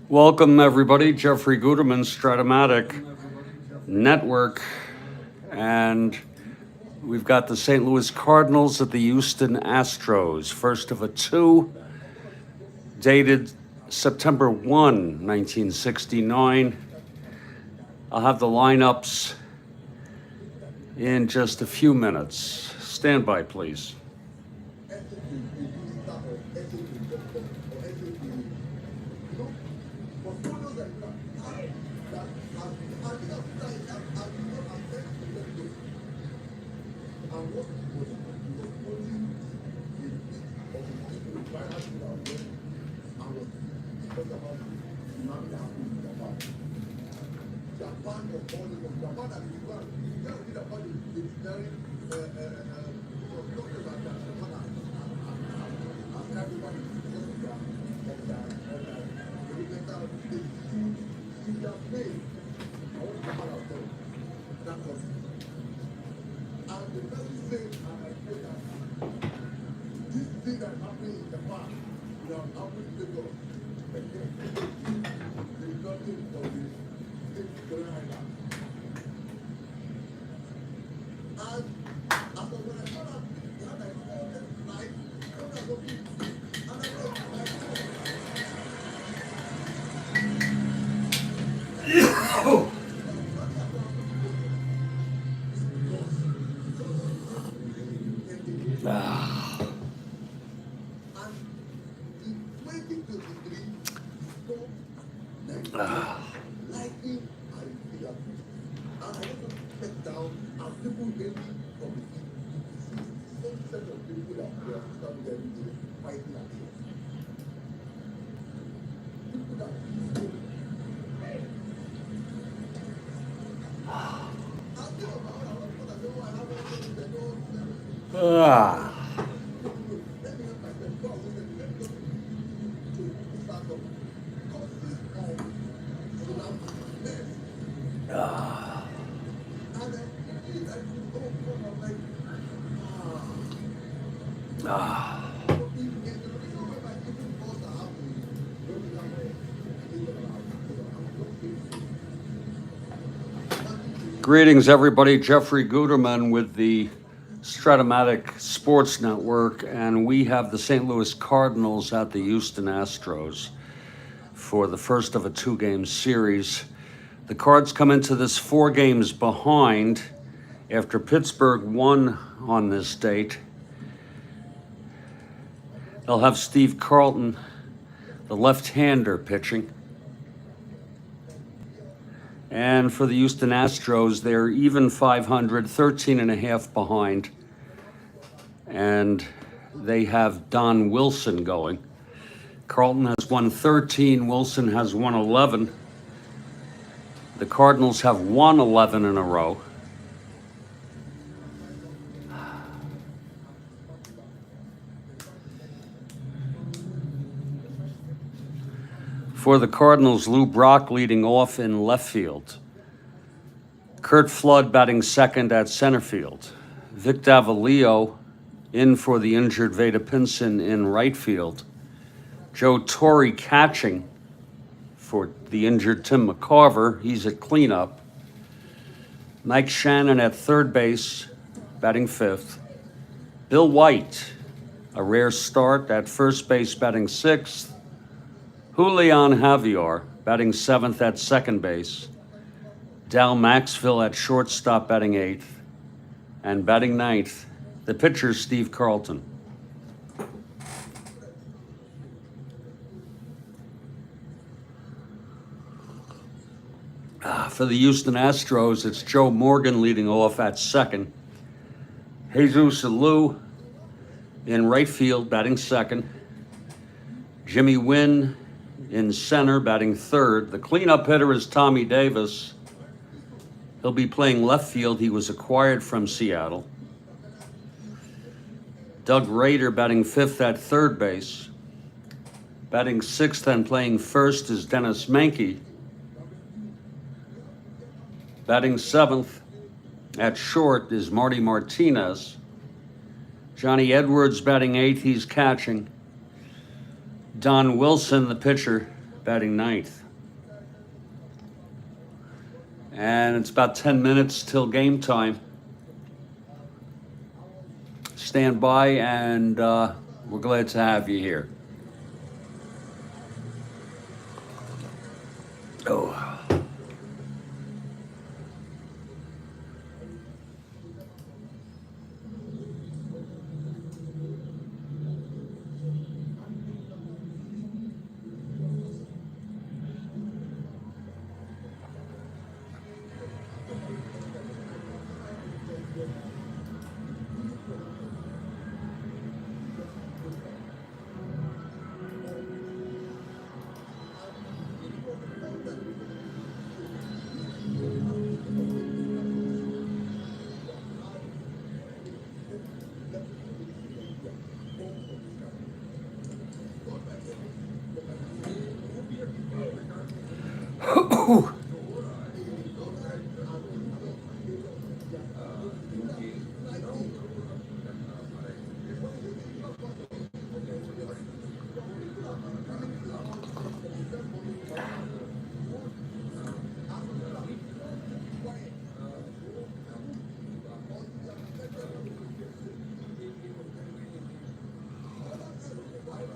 Welcome, everybody. Jeffrey Guterman, Strat-O-Matic Network. And we've got the St. Louis Cardinals at the Houston Astros. First of a two, dated September 1, 1969. I'll have the lineups in just a few minutes. Stand by, please. Greetings, everybody. Jeffrey Guterman with the Strat-O-Matic Sports Network, and we have the St. Louis Cardinals at the Houston Astros for the first of a two-game series. The Cards come into this 4 games behind after Pittsburgh won on this date. They'll have Steve Carlton, the left-hander, pitching. And for the Houston Astros, they're even 500, 13.5 behind. And they have Don Wilson going. Carlton has won 13, Wilson has won 11. The Cardinals have won 11 in a row. For the Cardinals, Lou Brock leading off in left field. Kurt Flood batting second at center field. Vic Davalillo in for the injured Veda Pinson in right field. Joe Torre catching for the injured Tim McCarver. He's at cleanup. Mike Shannon at third base, batting fifth. Bill White, a rare start at first base, batting sixth. Julian Javier, batting seventh at second base. Dal Maxville at shortstop, batting eighth. And batting ninth, the pitcher, Steve Carlton. For the Houston Astros, it's Joe Morgan leading off at second. Jesus Alou in right field, batting second. Jimmy Wynn in center, batting third. The cleanup hitter is Tommy Davis. He'll be playing left field. He was acquired from Seattle. Doug Rader batting fifth at third base. Batting sixth and playing first is Dennis Menke. Batting seventh at short is Marty Martinez. Johnny Edwards batting eighth, he's catching. Don Wilson, the pitcher, batting ninth. And it's about 10 minutes till game time. Stand by, and we're glad to have you here. Oh.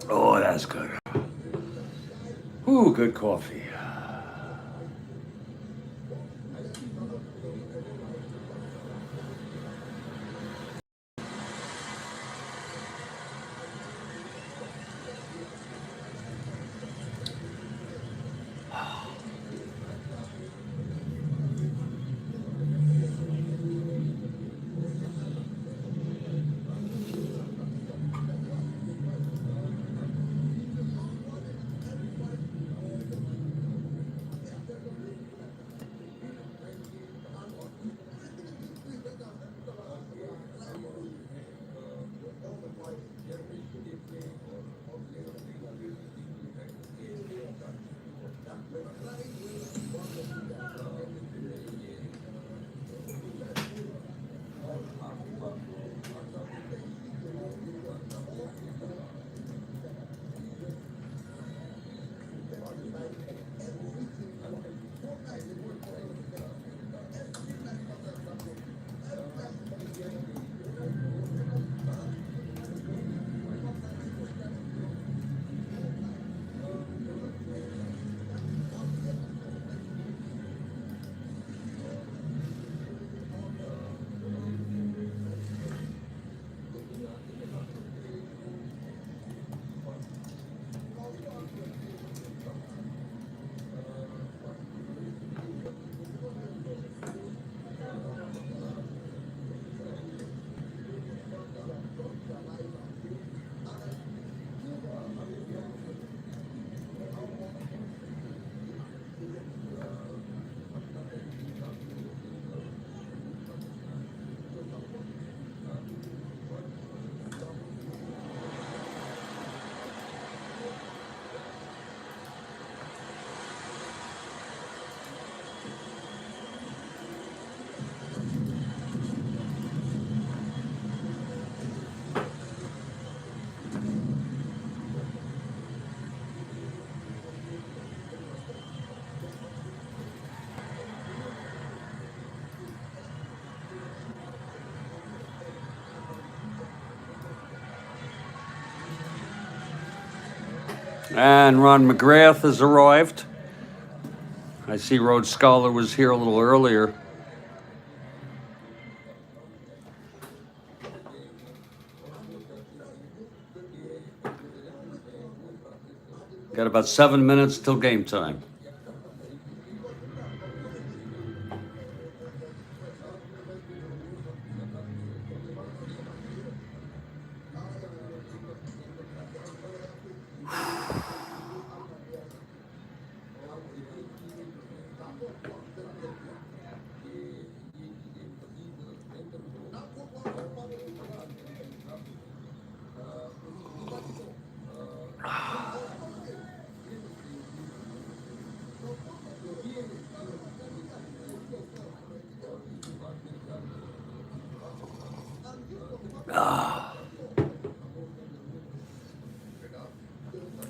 Oh, that's good. Ooh, good coffee. And Ron McGrath has arrived. I see Rhodes Scholar was here a little earlier. Got about 7 minutes till game time.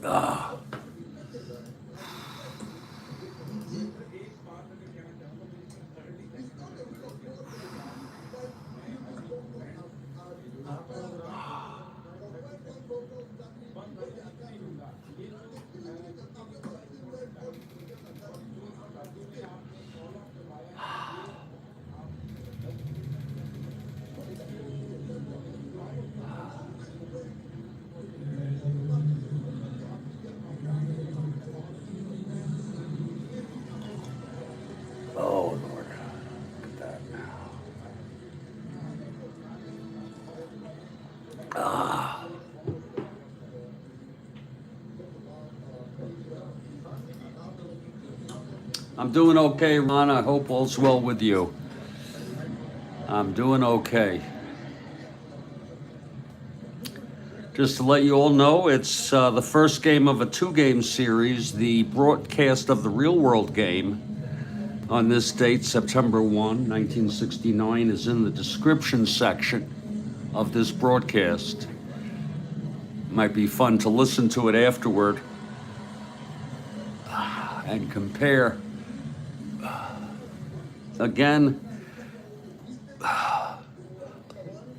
Ah. Oh, Lord. Look at that. Ah. I'm doing okay, Ron. I hope all's well with you. I'm doing okay. Just to let you all know, it's the first game of a two-game series. The broadcast of the real-world game on this date, September 1, 1969, is in the description section of this broadcast. Might be fun to listen to it afterward and compare. Again,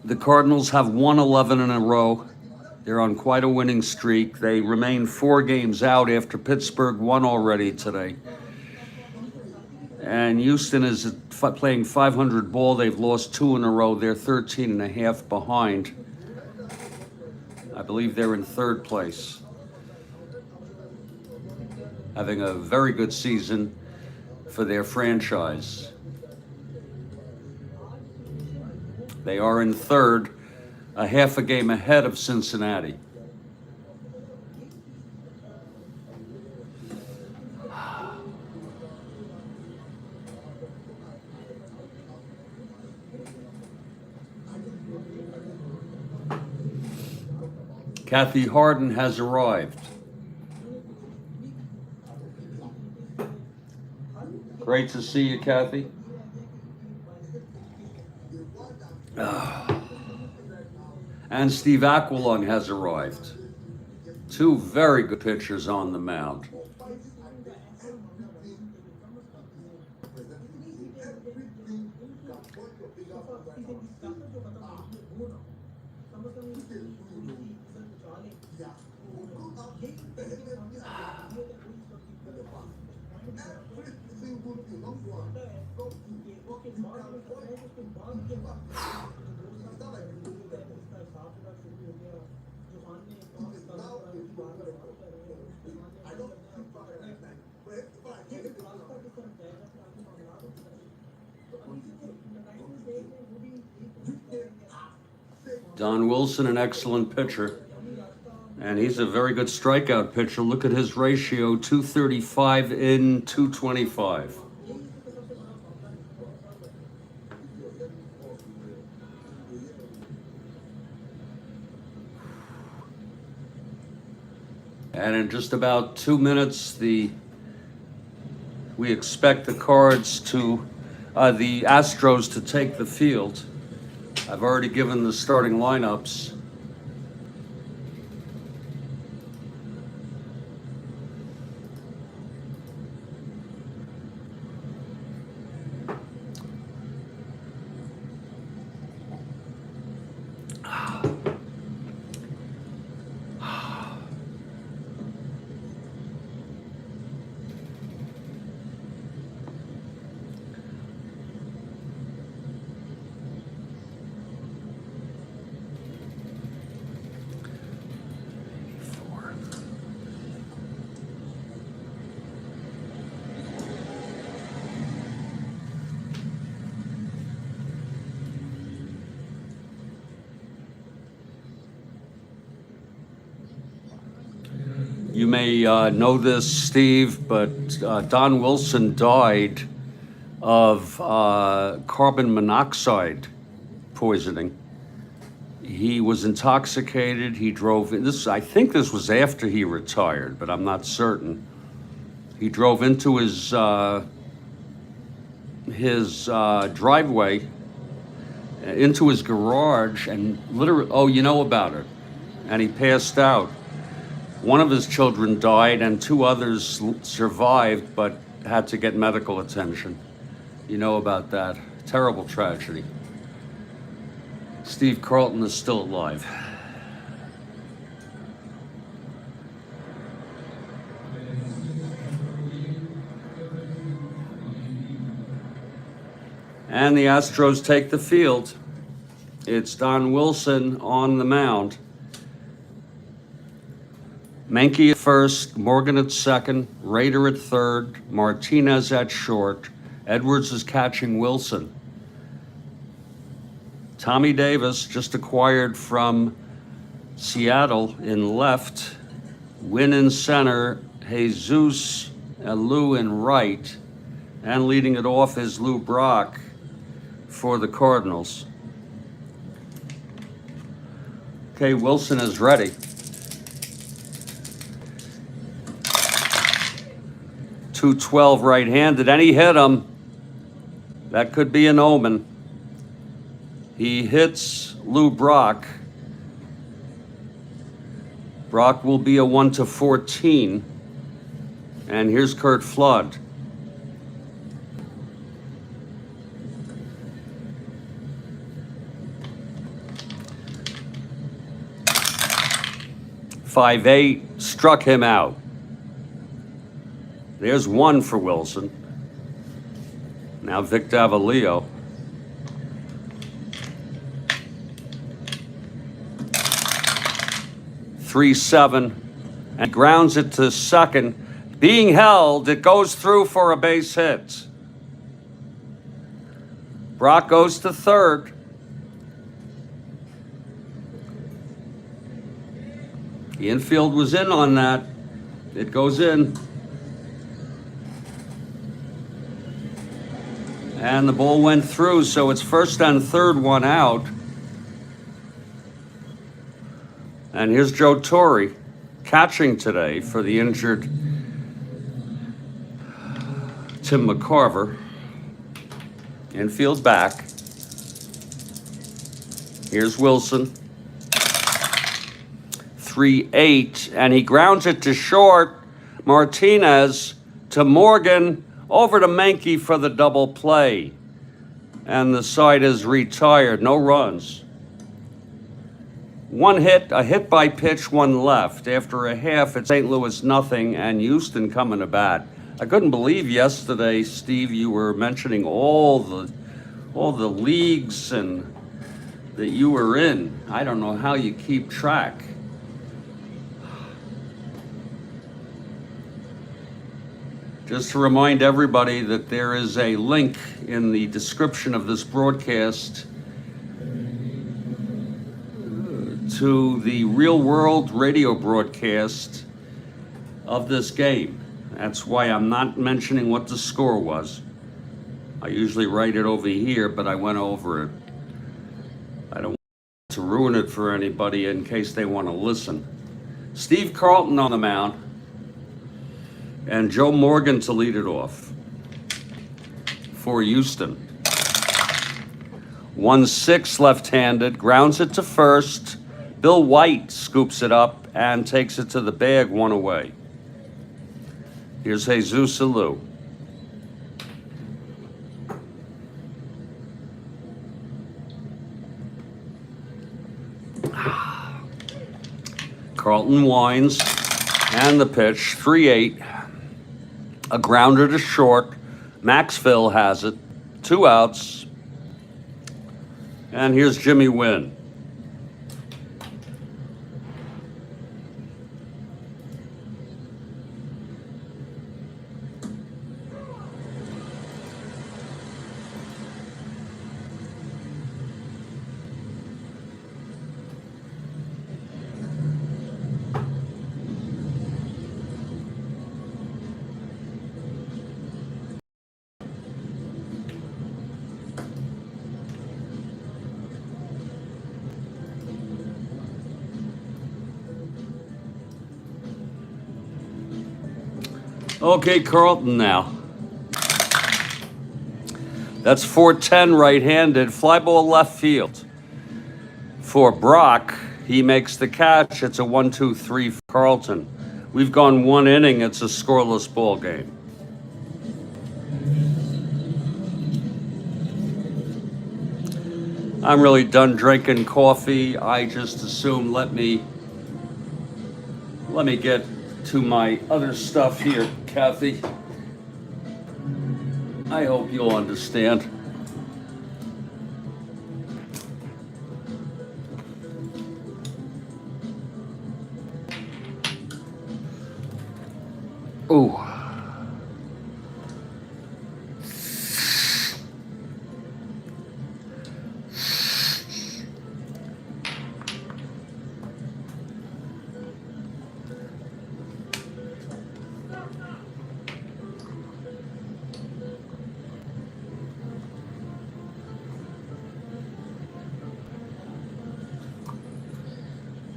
the Cardinals have won 11 in a row. They're on quite a winning streak. They remain 4 games out after Pittsburgh won already today. And Houston is playing 500 ball. They've lost 2 in a row. They're 13 and a half behind. I believe they're in 3rd place. Having a very good season for their franchise. They are in 3rd, a half a game ahead of Cincinnati. Kathy Harden has arrived. Great to see you, Kathy. And Steve Aquilung has arrived. 2 very good pitchers on the mound. Don Wilson, an excellent pitcher. And he's a very good strikeout pitcher. Look at his ratio, 235 in 225. And in just about 2 minutes, we expect the Astros to take the field. I've already given the starting lineups. You may know this, Steve, but Don Wilson died of carbon monoxide poisoning. He was intoxicated. He drove I think this was after he retired, but I'm not certain. He drove into his driveway, into his garage, and literally, oh, you know about it. And he passed out. One of his children died and two others survived but had to get medical attention. You know about that. Terrible tragedy. Steve Carlton is still alive. And the Astros take the field. It's Don Wilson on the mound. Menke at first, Morgan at second, Rader at third, Martinez at short. Edwards is catching Wilson. Tommy Davis, just acquired from Seattle, in left. Wynn in center, Jesus Lou in right. And leading it off is Lou Brock for the Cardinals. Okay, Wilson is ready. .212 right-handed, and he hit him. That could be an omen. He hits Lou Brock. Brock will be a 1-14. And here's Curt Flood. .58 struck him out. There's one for Wilson. Now Vic Davalillo. .37 and grounds it to second. Being held, it goes through for a base hit. Brock goes to third. The infield was in on that. It goes in. And the ball went through, so it's first and third, one out. And here's Joe Torre catching today for the injured Tim McCarver. Infield back. Here's Wilson. 3-8, and he grounds it to short. Martinez to Morgan, over to Menke for the double play. And the side is retired, no runs. One hit, a hit by pitch, one left. After a half, it's St. Louis nothing, and Houston coming to bat. I couldn't believe yesterday, Steve, you were mentioning all the leagues and that you were in. I don't know how you keep track. Just to remind everybody that there is a link in the description of this broadcast to the real-world radio broadcast of this game. That's why I'm not mentioning what the score was. I usually write it over here, but I went over it. I don't want to ruin it for anybody in case they want to listen. Steve Carlton on the mound. And Joe Morgan to lead it off for Houston. 1-6 left-handed, grounds it to first. Bill White scoops it up and takes it to the bag, one away. Here's Jesus Lou. Carlton winds, and the pitch, 3-8. A grounder to short. Maxville has it. 2 outs. And here's Jimmy Wynn. Okay, Carlton now. That's 4-10 right-handed. Fly ball left field. For Brock, He makes the catch. It's a 1-2-3 for Carlton. We've gone 1 inning. It's a scoreless ball game. I'm really done drinking coffee. I just assume let me get to my other stuff here, Kathy. I hope you'll understand. Ooh.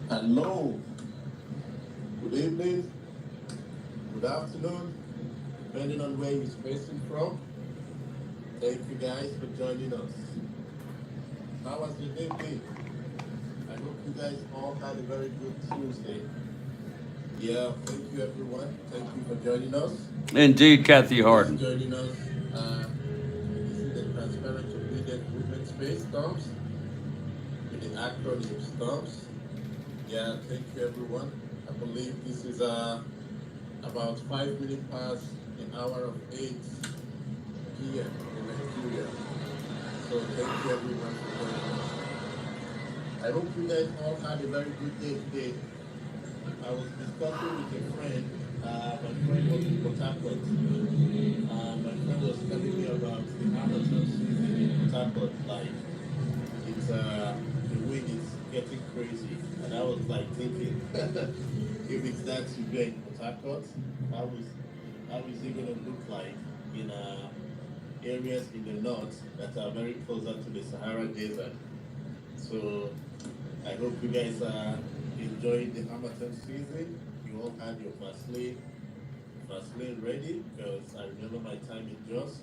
Hello, good evening, good afternoon, depending on where you're spacing from. Thank you guys for joining us. How was your day been? I hope you guys all had a very good Tuesday. Yeah, thank you everyone. Thank you for joining us. Indeed, Kathy Harden. Joining us. This is the Transparent Obedient Movement Space Stomps with the acronym STOMPS. Yeah, thank you everyone. I believe this is about 5 minutes past the hour of 8 p.m. in Nigeria. So thank you everyone for joining us. I hope you guys all had a very good day today. I was discussing with a friend. My friend was in Port Harcourt. My friend was telling me about the marathon season in Port Harcourt. Like, it's the wind is getting crazy. And I was like thinking, if it's that severe in Port Harcourt, how is it going to look like in areas in the north that are very closer to the Sahara Desert? So I hope you guys are enjoying the Hamilton season. You all had your Vaseline ready, because I remember my time in Jos.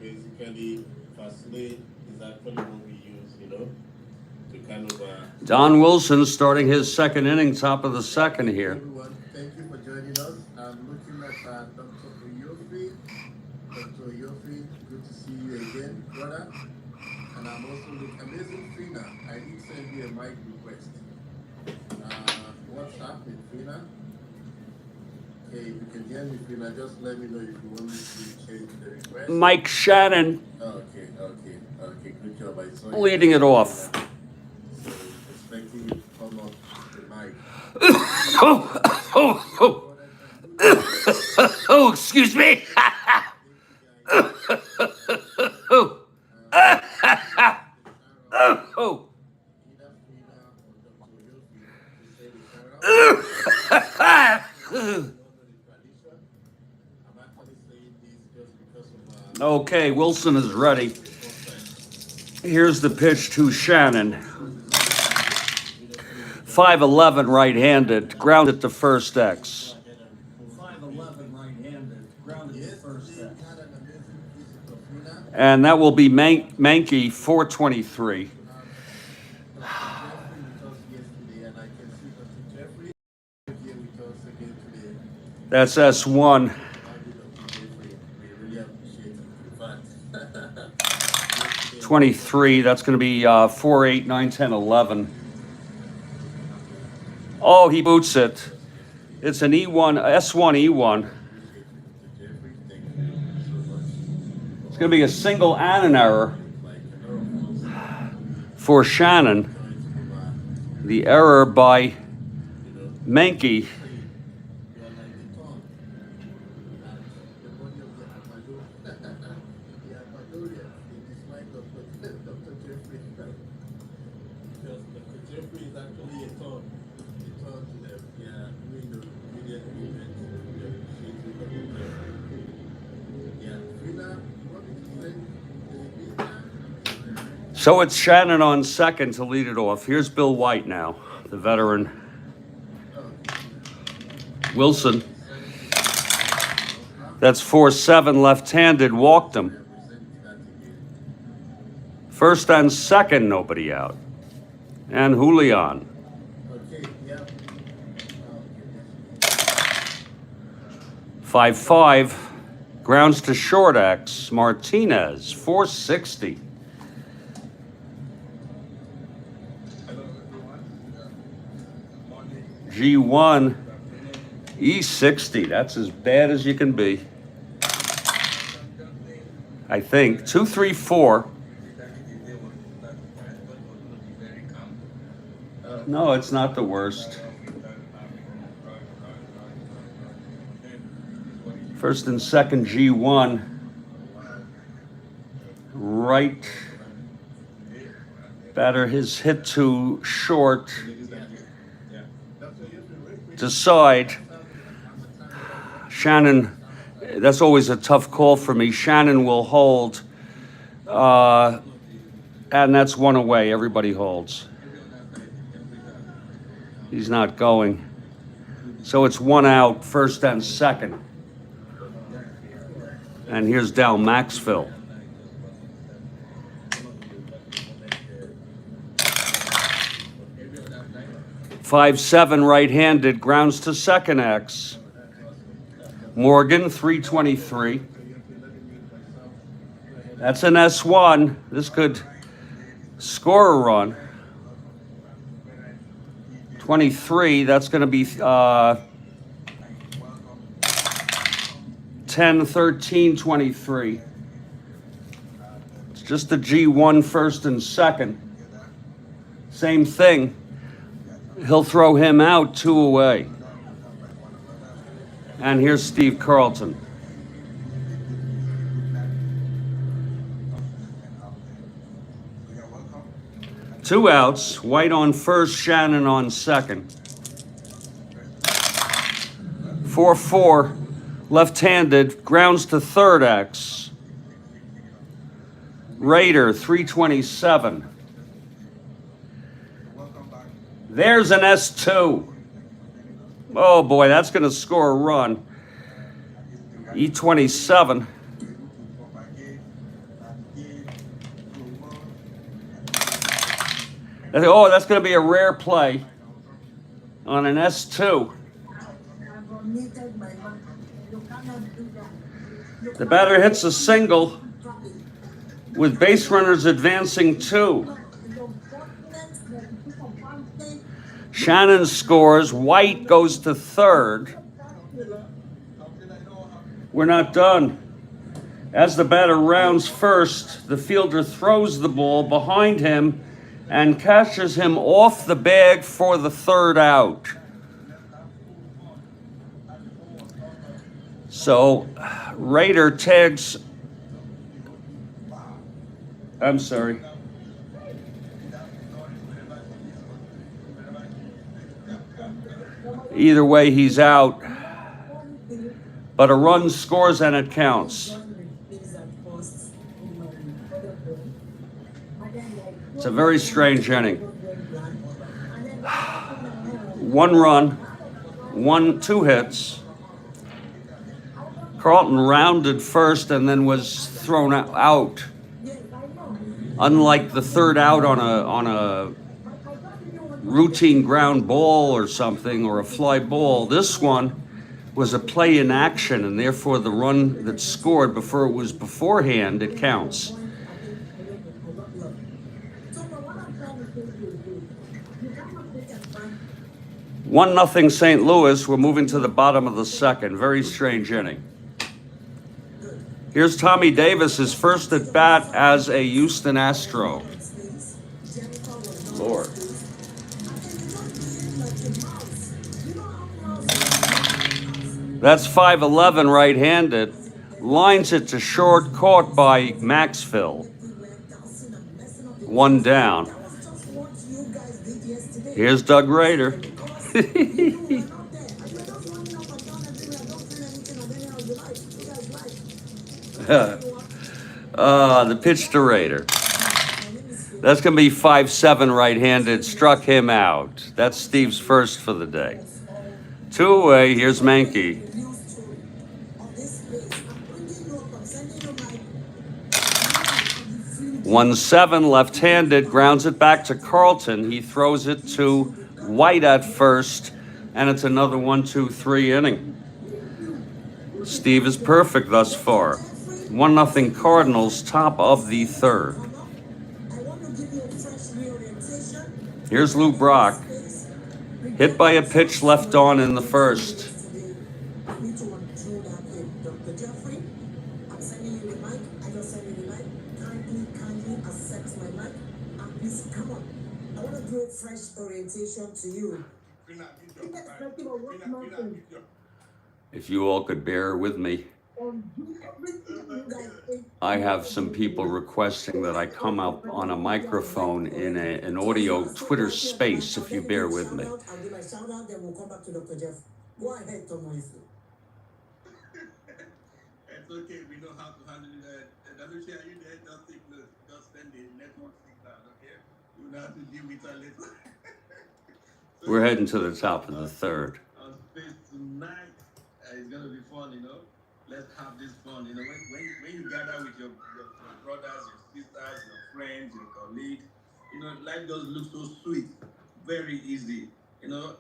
Basically, Vaseline is actually what we use, to kind of... Don Wilson starting his second inning, top of the second here. Everyone, thank you for joining us. I'm looking at Dr. Oyofi. Dr. Oyofi, good to see you again, brother. And I'm also with Amazing Fina. I did send you a mic request. What's happening, Fina? Okay, if you can hear me, Fina, just let me know if you want me to change the request. Mike Shannon. Okay, good job. I saw you leading it off. So, expecting you to come up the mic. Oh, excuse me. Okay, Wilson is ready. Here's the pitch to Shannon. 5'11" right-handed, grounded to first X. 5'11" right-handed, grounded to first X. And that will be Mankey 423. That's S1. 23, that's going to be 4, 8, 9, 10, 11. Oh, he boots it. It's an E1, S1 E1. It's going to be a single and an error for Shannon. The error by Mankey. So it's Shannon on second to lead it off. Here's Bill White now, the veteran. Wilson. That's 4-7 left-handed, walked him. First and second, nobody out. And Julian. 5-5. Grounds to short X. Martinez, 460. G1, E60. That's as bad as you can be. I think. 2-3-4. No, it's not the worst. First and second G1. Right. Batter his hit too short. To side. Shannon, that's always a tough call for me. Shannon will hold. And that's one away. Everybody holds. He's not going. So it's one out, first and second. And here's Dal Maxfield. Five-seven right-handed, grounds to second X. Morgan, 323. That's an S1. This could score a run. 23, that's going to be 10, 13, 23. It's just the G1 first and second. Same thing. He'll throw him out, two away. And here's Steve Carlton. Two outs, White on first, Shannon on second. 4-4, left-handed, grounds to third X. Raider, 327. There's an S2. Oh boy, that's going to score a run. E27. Oh, that's going to be a rare play on an S2. The batter hits a single with base runners advancing two. Shannon scores. White goes to third. We're not done. As the batter rounds first, the fielder throws the ball behind him and catches him off the bag for the third out. So, Raider tags. I'm sorry. Either way, he's out. But a run scores and it counts. It's a very strange inning. One run, two hits. Carlton rounded first and then was thrown out. Unlike the third out on a routine ground ball or something, or a fly ball, this one was a play in action, and therefore the run that scored before it was beforehand, it counts. 1-0 St. Louis. We're moving to the bottom of the second. Very strange inning. Here's Tommy Davis, his first at bat as a Houston Astro. Lord. That's 5'11", right-handed. Lines it to short, caught by Maxfield. One down. Here's Doug Rader. The pitch to Rader. That's going to be 5'7", right-handed. Struck him out. That's Steve's first for the day. Two away. Here's Mankey. One seven, left-handed, grounds it back to Carlton. He throws it to White at first, and it's another 1-2-3 inning. Steve is perfect thus far. 1-0 Cardinals, top of the third. Here's Lou Brock. Hit by a pitch left on in the first. If you all could bear with me, I have some people requesting that I come up on a microphone in an audio Twitter space, if you bear with me. I'll give my shout out, then we'll come back to Dr. Jeff. Go ahead, Tom Winston. It's okay, we know how to handle that. WC, are you there? Just take notes. Just send the network signal, okay? You know how to deal with that later. We're heading to the top of the third. On space tonight, it's gonna be fun, you know. Let's have this fun, you know. When you gather with your brothers, your sisters, your friends, your colleagues, you know, life just looks so sweet, very easy. You know,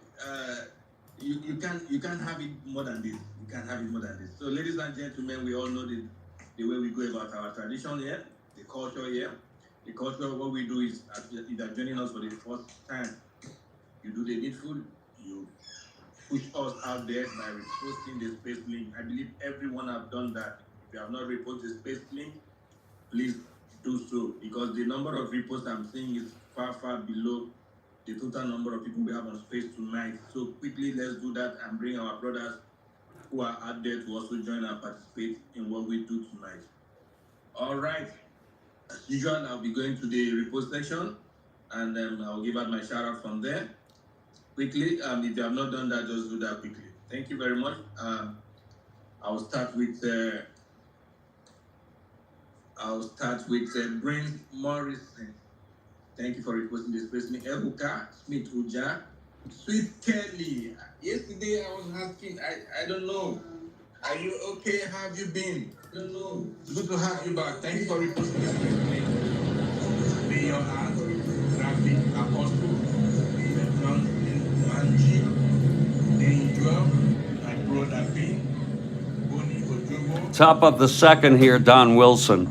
you can't have it more than this. You can't have it more than this. So, ladies and gentlemen, we all know the way we go about our tradition here, the culture here. The culture, what we do is, if you're joining us for the first time, you do the needful, you push us out there by reposting the space link. I believe everyone have done that. If you have not reposted the space link, please do so, because the number of reposts I'm seeing is far, far below the total number of people we have on space tonight. So quickly, let's do that and bring our brothers who are out there to also join and participate in what we do tonight. All right. As usual, I'll be going to the repost section, and I'll give out my shout out from there. Quickly, if you have not done that, just do that quickly. Thank you very much. I'll start with Brent Morrison. Thank you for reposting this person. Ebuka Smith Uja, Sweet Kelly. Yesterday I was asking, I don't know. Are you okay? How have you been? I don't know. Good to have you back. Thank you for reposting this person. Be your heart, graphic apostle, John Manji, my brother Ben, Boni Ojobo. Top of the second here, Don Wilson.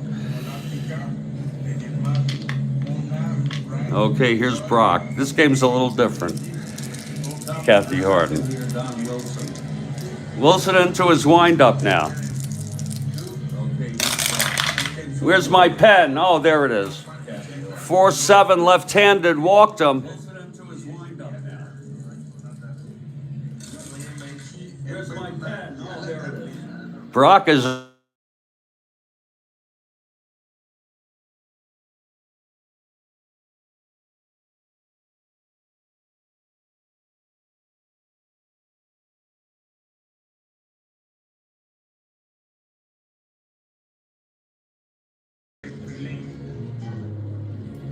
Okay, here's Brock. This game's a little different. Kathy Harden. Wilson into his windup now. Where's my pen? Oh, there it is. 4-7 left-handed, walked him. Brock is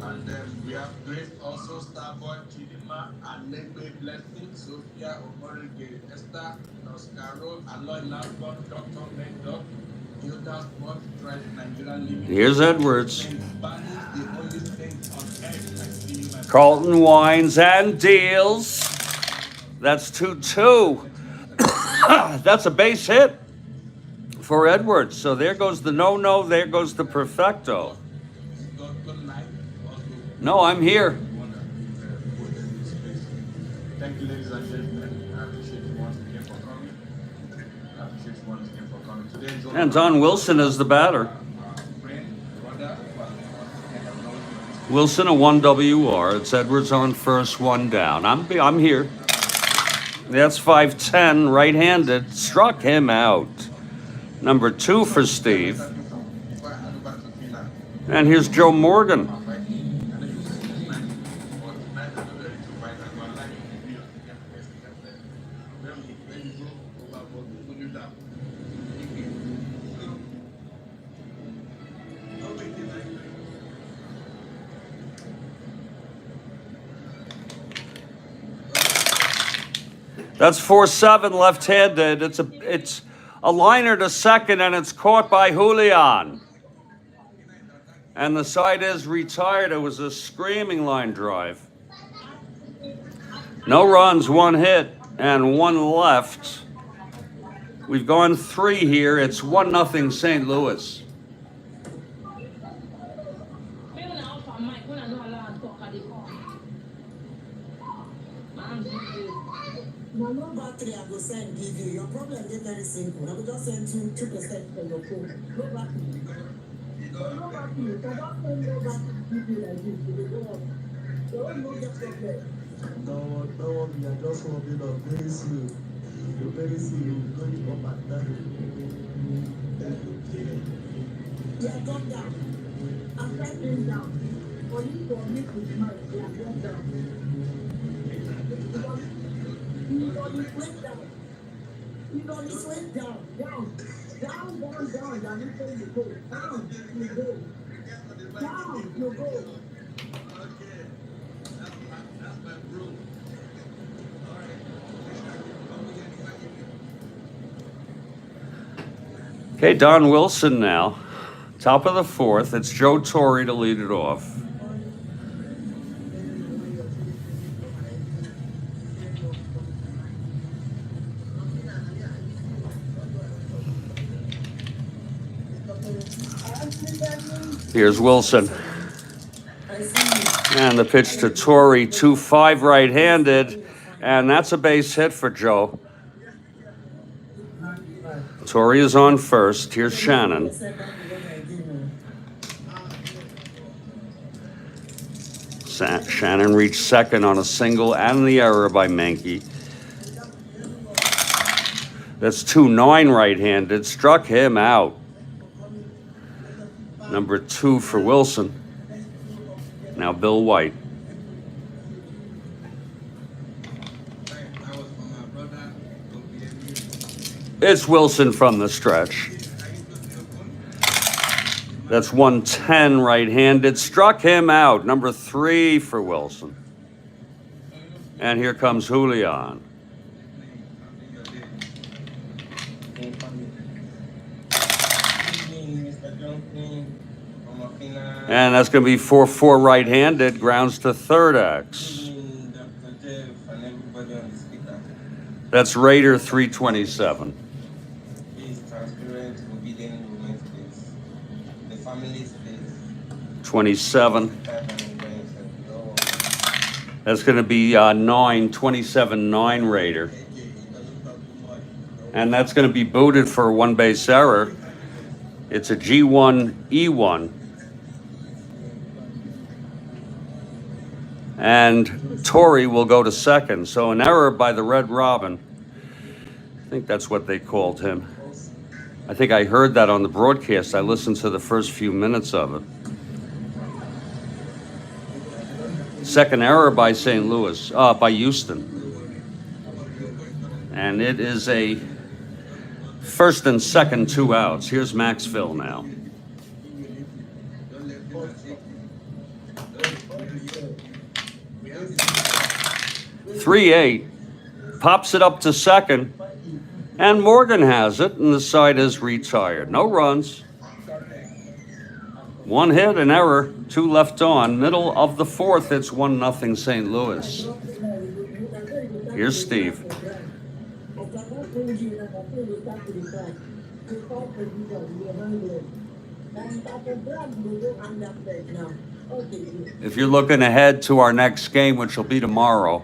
And we have Grace also, Starboy, Chidima, Anegbe Blessing, Sophia, Omorige, Esther, Oscaro, Aloy Lambert, Dr. Mendok, Yoda Sport, Tribe Nigeria Living. Here's Edwards. Spanish, the only saint on earth. I see you, my Carlton wines and deals. That's 2-2. That's a base hit for Edwards. So there goes the no-no, there goes the perfecto. No, I'm here. Thank you, ladies and gentlemen. I appreciate you once again for coming. I appreciate you once again for coming. Today is And Don Wilson is the batter. Wilson a 1 WR. It's Edwards on first, one down. I'm here. That's 5'10", right-handed. Struck him out. Number 2 for Steve. And here's Joe Morgan. That's 4-7 left-handed. It's a liner to second, and it's caught by Julian. And the side is retired. It was a screaming line drive. No runs, 1 hit, and 1 left. We've gone 3 here. It's 1-0 St. Louis. My number 3, I go send give you. Your problem is very simple. I will just send you 2% for your phone. No battery. No battery. So don't send no battery give you like this. You will go on. You won't get problem. Don't worry. I just want you to very soon. You very soon. You go to up and down. Yeah, come down. I'm pressing down. For you to meet with mine, yeah, come down. You don't went down. You don't went down. Down. Down, down, down. Down, you go. Down, you go. Down, you go. Okay, Don Wilson now. Top of the 4th. It's Joe Torre to lead it off. Here's Wilson. And the pitch to Torre, 2-5 right-handed. And that's a base hit for Joe. Torre is on first. Here's Shannon. Shannon reached second on a single and the error by Mankey. That's 2-9 right-handed. Struck him out. Number 2 for Wilson. Now Bill White. It's Wilson from the stretch. That's 110 right-handed. Struck him out. Number 3 for Wilson. And here comes Julian. And that's going to be 4-4 right-handed. Grounds to third X. That's Raider 327. 27. That's going to be 27-9 Raider. And that's going to be booted for a 1-base error. It's a G1, E1. And Torre will go to second. So an error by the Red Robin. I think that's what they called him. I think I heard that on the broadcast. I listened to the first few minutes of it. Second error by St. Louis, by Houston. And it is a first and second, 2 outs. Here's Maxville now. "3-8, pops it up to second, and Morgan has it, and the side is retired. No runs. 1 hit, an error, 2 left on. Middle of the 4th, it's 1-0 St. Louis. Here's Steve. If you're looking ahead to our next game, which will be tomorrow,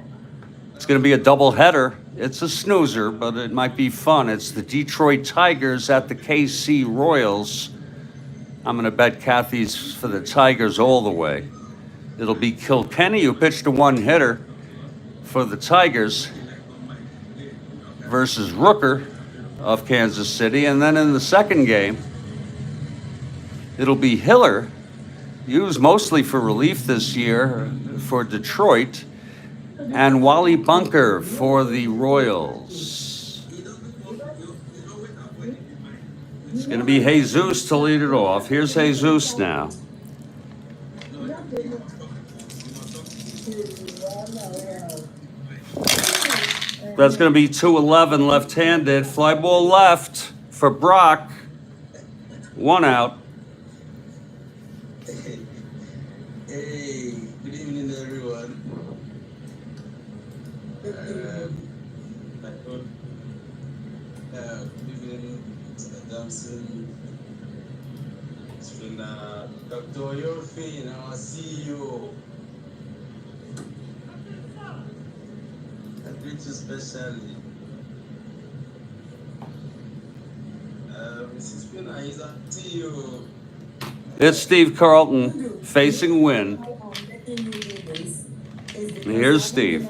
it's going to be a doubleheader. It's a snoozer, but it might be fun. It's the Detroit Tigers at the KC Royals. I'm going to bet Kathy's for the Tigers all the way. It'll be Kilkenny, who pitched a 1-hitter for the Tigers, versus Rooker of Kansas City. And then in the second game, it'll be Hiller, used mostly for relief this year for Detroit, and Wally Bunker for the Royals. It's going to be Jesus to lead it off. Here's Jesus now. That's going to be 2-11 left-handed. Fly ball left for Brock. 1 out. Hey, good evening, everyone. Good evening, Mr. Thompson. It's been Dr. Yorfi, our CEO. I greet you specially. Mrs. Spina is a CEO. It's Steve Carlton facing Win. Here's Steve.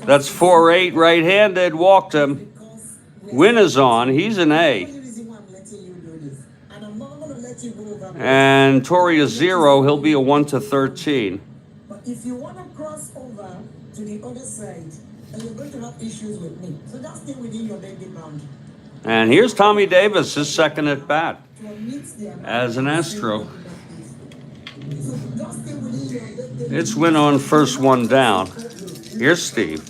That's 4-8 right-handed, walked him. Win is on, he's an A. And Tori is 0, he'll be a 1-13. But if you want to cross over to the other side, and you're going to have issues with me, so just stay within your bending boundary. And here's Tommy Davis, his second at bat as an Astro. It's Win on first one down. Here's Steve.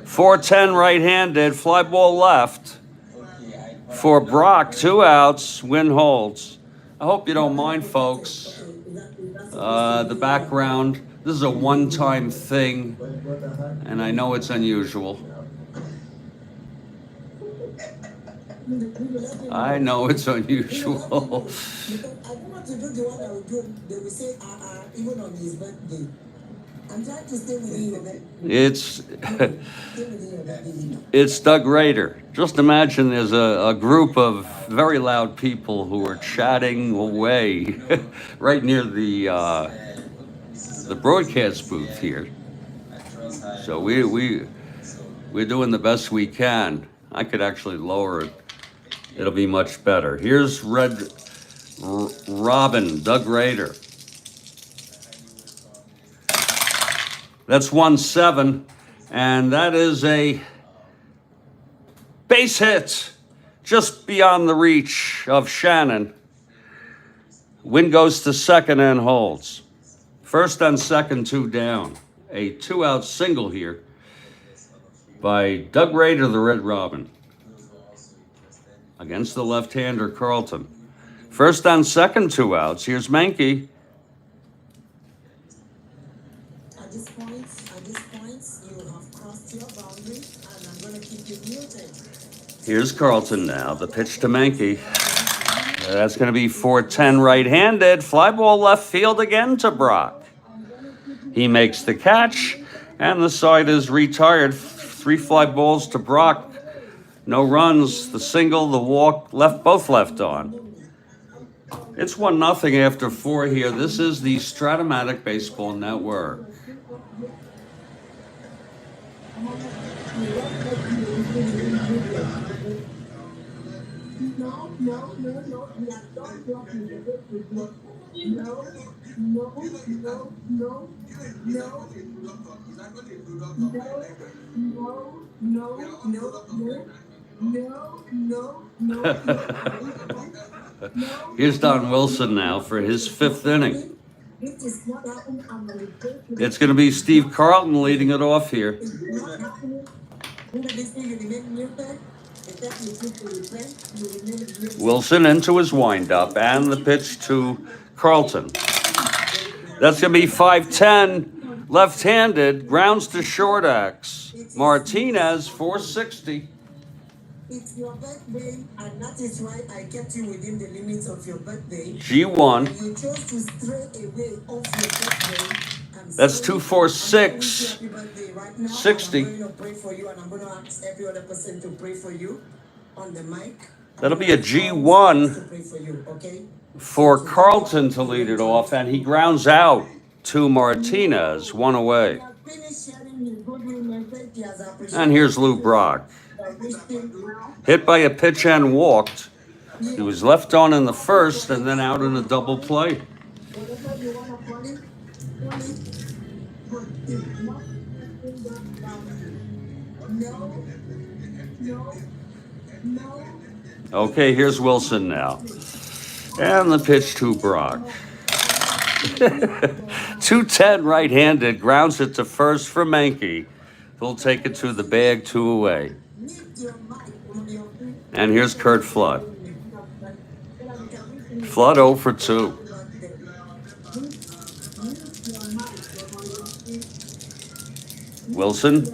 4-10 right-handed, fly ball left. For Brock, 2 outs, Win holds. I hope you don't mind, folks. The background, this is a one-time thing, and I know it's unusual. I know it's unusual. I don't want to do the one I would do. They will say, even on his birthday. I'm trying to stay within your birthday. It's Doug Rader. Just imagine there's a group of very loud people who are chatting away right near the broadcast booth here. So we're doing the best we can. I could actually lower it. It'll be much better. Here's Red Robin, Doug Rader. That's 1-7, and that is a base hit just beyond the reach of Shannon. Win goes to second and holds. First and second, 2 down. A 2-out single here by Doug Rader, the Red Robin, against the left-hander Carlton. First and second, 2 outs. Here's Mankey. At this point, you have crossed your boundary, and I'm going to keep you muted. Here's Carlton now. The pitch to Mankey. That's going to be 4-10 right-handed. Fly ball left field again to Brock. He makes the catch, and the side is retired. 3 fly balls to Brock. No runs. The single, the walk, both left on. It's 1-0 after 4 here. This is the Strat-O-Matic Baseball Network. No, we are not blocking the book. Here's Don Wilson now for his 5th inning. It's going to be Steve Carlton leading it off here. Wilson into his windup and the pitch to Carlton. That's going to be 5-10, left-handed, grounds to short X. Martinez, 460. It's your birthday, and that is why I kept you within the limits of your birthday. G1. You chose to stray away off your birthday. That's 246. Right now, 60. I'm going to pray for you, and I'm going to ask every other person to pray for you on the mic. That'll be a G1 To pray for you, okay? for Carlton to lead it off, and he grounds out to Martinez, 1 away. And here's Lou Brock. Hit by a pitch and walked. He was left on in the first and then out in a double play. Okay, here's Wilson now. And the pitch to Brock. 210 right-handed, grounds it to first for Mankey. He'll take it to the bag, 2 away. And here's Kurt Flood. Flood 0 for 2. Wilson.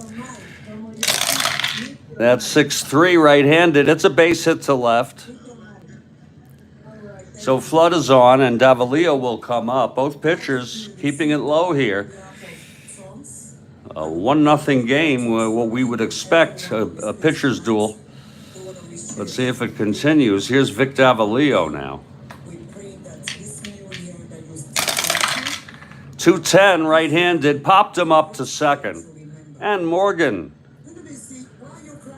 That's 6-3 right-handed. It's a base hit to left. So Flood is on, and Davalillo will come up. Both pitchers keeping it low here. A 1-0 game, what we would expect, a pitcher's duel. Let's see if it continues. Here's Vic Davalillo now. 210 right-handed, popped him up to second. And Morgan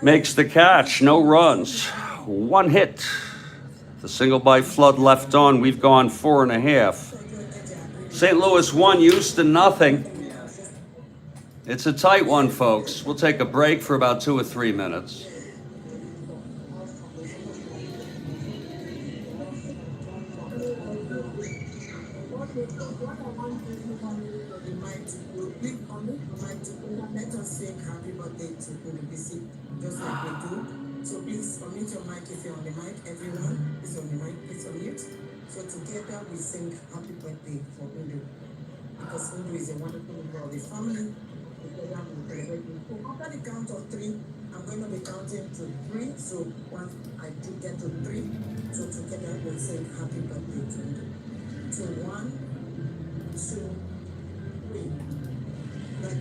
makes the catch, no runs, 1 hit. The single by Flood left on, we've gone 4.5. St. Louis 1, Houston nothing. It's a tight one, folks. We'll take a break for about 2 or 3 minutes. Let us sing happy birthday to Udubisi, just like we do. So please unmute your mic if you're on the mic. Everyone is on the mic, please unmute. So together we sing happy birthday for Udu. Because Udu is a wonderful member of the family. Together we celebrate him. So after the count of 3, I'm going to be counting to 3. So once I do get to 3, so together we'll sing happy birthday to Udu. So 1, 2, 3. Let's go.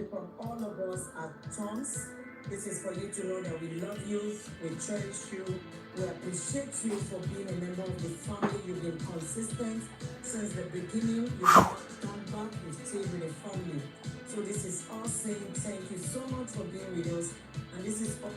From all of us at Tom's, this is for you to know that we love you, we cherish you, we appreciate you for being a member of the family. You've been consistent since the beginning. You've not gone back, you've stayed with the family. So this is us saying thank you so much for being with us. And this is all.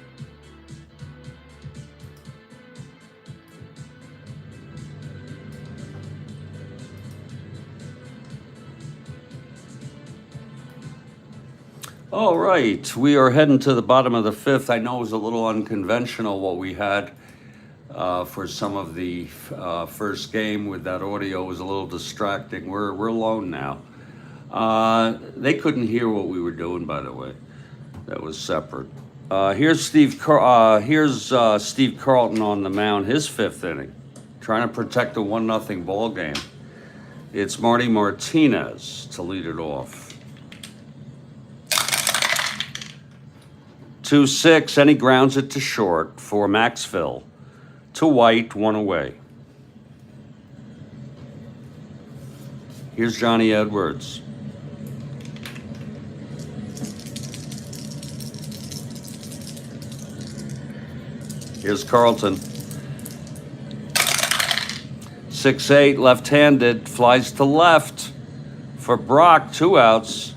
All right, we are heading to the bottom of the 5th. I know it was a little unconventional what we had for some of the first game with that audio. It was a little distracting. We're alone now. They couldn't hear what we were doing, by the way. That was separate. Here's Steve Carlton on the mound, his 5th inning, trying to protect a 1-0 ball game. It's Marty Martinez to lead it off. 2-6, and he grounds it to short for Maxville. To White, 1 away. Here's Johnny Edwards. Here's Carlton. 6-8, left-handed, flies to left for Brock, 2 outs.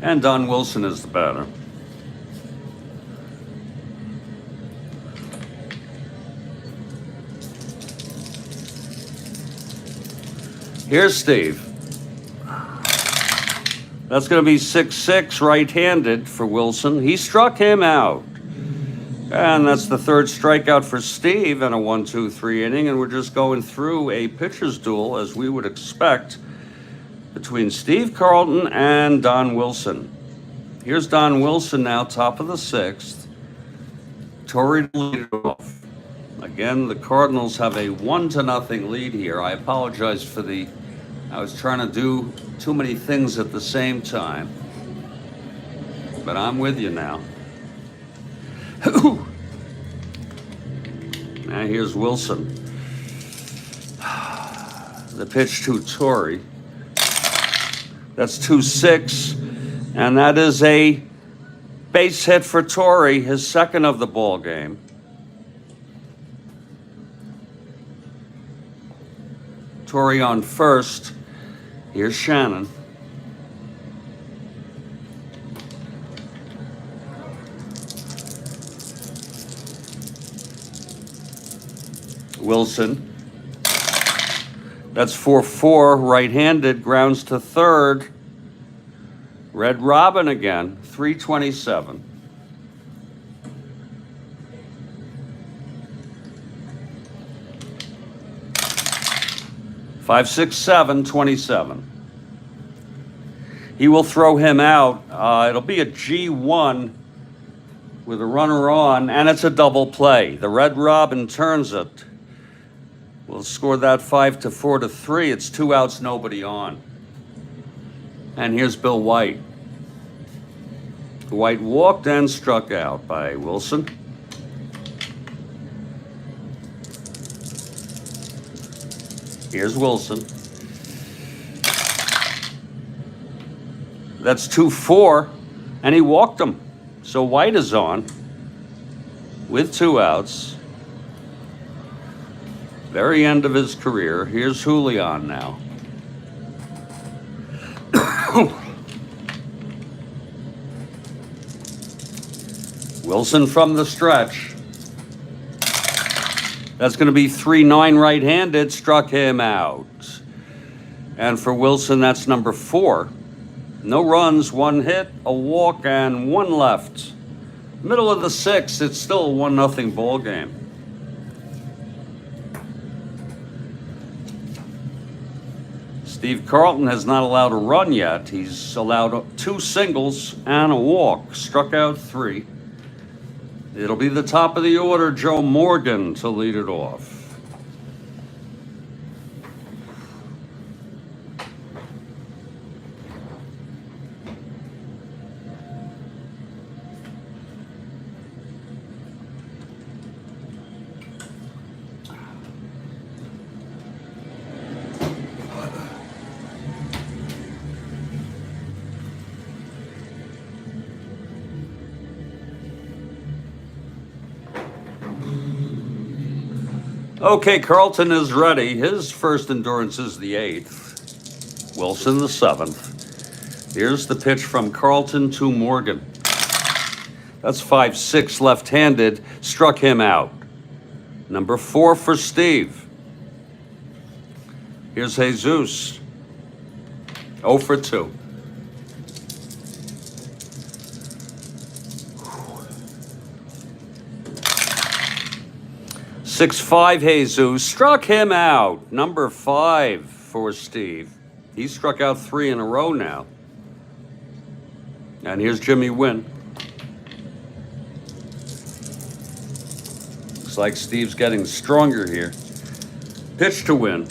And Don Wilson is the batter. Here's Steve. That's going to be 6-6 right-handed for Wilson. He struck him out. And that's the 3rd strikeout for Steve in a 1-2-3 inning. And we're just going through a pitcher's duel, as we would expect, between Steve Carlton and Don Wilson. Here's Don Wilson now, top of the 6th. Torrey to lead it off. Again, the Cardinals have a 1-0 lead here. I apologize for I was trying to do too many things at the same time. But I'm with you now. Now here's Wilson. The pitch to Torrey. That's 2-6, and that is a base hit for Torrey, his 2nd of the ball game. Tori on first. Here's Shannon. Wilson. That's 4-4, right-handed, grounds to third. Red Robin again, 327. Five, 6, 7, 27. He will throw him out. It'll be a G1 with a runner on, and it's a double play. The Red Robin turns it. We'll score that 5-4 to 3. It's 2 outs, nobody on. And here's Bill White. White walked and struck out by Wilson. Here's Wilson. That's 2-4, and he walked him. So White is on with 2 outs. Very end of his career. Here's Julian now. Wilson from the stretch. That's going to be 3-9 right-handed, struck him out. And for Wilson, that's number 4. No runs, 1 hit, a walk, and 1 left. Middle of the 6th, it's still a 1-0 ball game. Steve Carlton has not allowed a run yet. He's allowed 2 singles and a walk, struck out 3. It'll be the top of the order, Joe Morgan, to lead it off. Okay, Carlton is ready. His first endurance is the 8th. Wilson the 7th. Here's the pitch from Carlton to Morgan. That's 5-6 left-handed. Struck him out. Number 4 for Steve. Here's Jesus. 0 for 2. Six-5 Jesus, struck him out. Number 5 for Steve. He struck out 3 in a row now. And here's Jimmy Wynn. Looks like Steve's getting stronger here. Pitch to Wynn.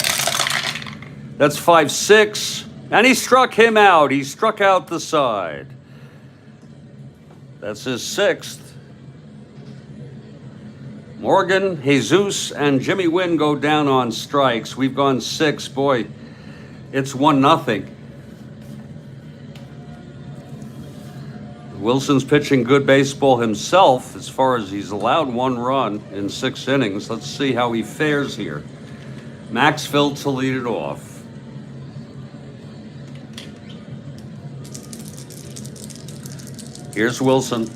That's 5-6, and he struck him out. He struck out the side. That's his 6th. Morgan, Jesus, and Jimmy Wynn go down on strikes. We've gone 6. Boy, it's 1-0. Wilson's pitching good baseball himself as far as he's allowed 1 run in 6 innings. Let's see how he fares here. Maxfield to lead it off. Here's Wilson.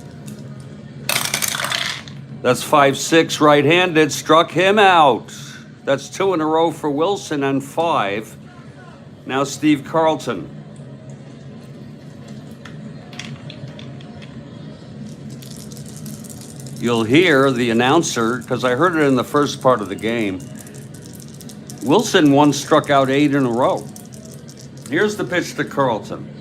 That's 5-6 right-handed, struck him out. That's 2 in a row for Wilson and 5. Now Steve Carlton. You'll hear the announcer, because I heard it in the first part of the game. Wilson once struck out 8 in a row. Here's the pitch to Carlton.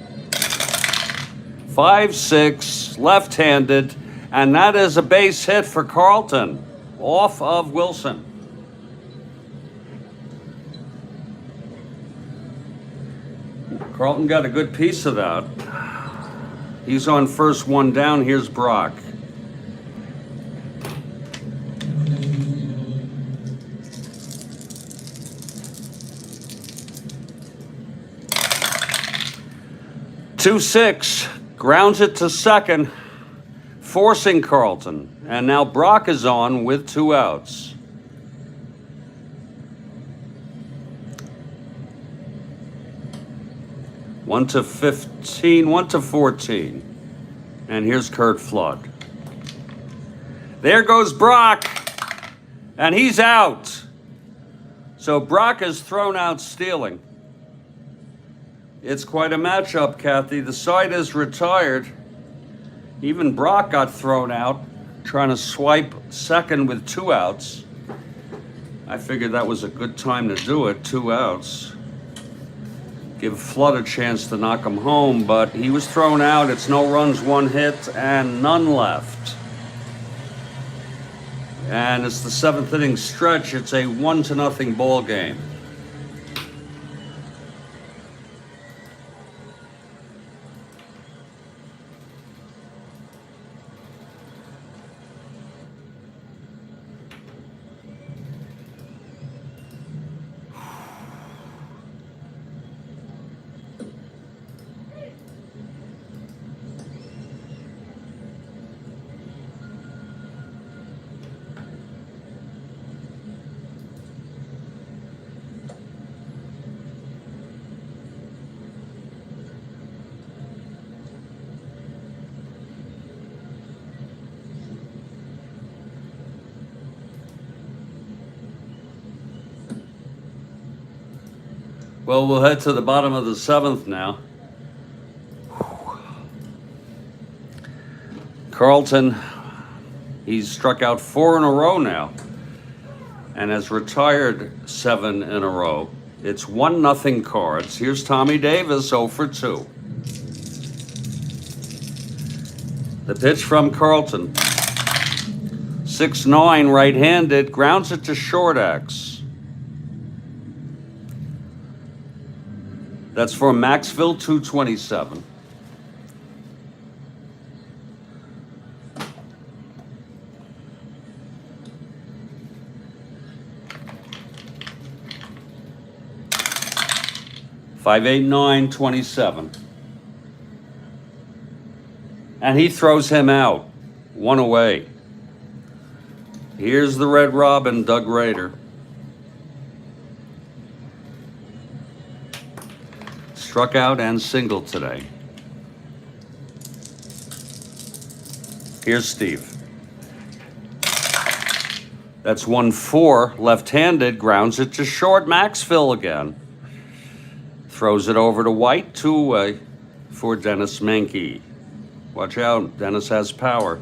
5-6, left-handed. And that is a base hit for Carlton, off of Wilson. Carlton got a good piece of that. He's on first, 1 down. Here's Brock. Two 6, grounds it to second. Forcing Carlton, and now Brock is on with 2 outs. 1 to 15, 1 to 14. And here's Kurt Flood. There goes Brock. And he's out. So Brock is thrown out stealing. It's quite a matchup, Kathy. The side is retired. Even Brock got thrown out, trying to swipe second with 2 outs. I figured that was a good time to do it, 2 outs. Give Flood a chance to knock him home, but he was thrown out. It's no runs, 1 hit, and none left. And it's the 7th inning stretch. It's a 1-0 ball game. Well, we'll head to the bottom of the 7th now. Carlton, he's struck out 4 in a row now and has retired 7 in a row. It's 1-0 Cards. Here's Tommy Davis, 0 for 2. The pitch from Carlton. 6'9", right-handed, grounds it to short X. That's for Maxville 227. $589.27. And he throws him out. 1 away. Here's the Red Robin, Doug Rader. Struck out and singled today. Here's Steve. That's 1-4, left-handed, grounds it to short. Maxville again. Throws it over to White, 2 away for Dennis Menke. Watch out, Dennis has power.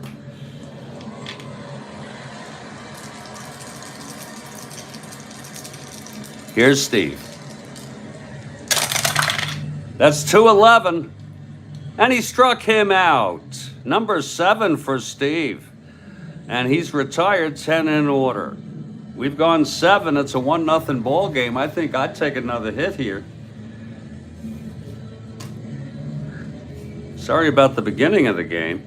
Here's Steve. That's 211, and he struck him out. Number 7 for Steve, and he's retired 10 in order. We've gone 7. It's a 1-0 ball game. I think I'd take another hit here. Sorry about the beginning of the game.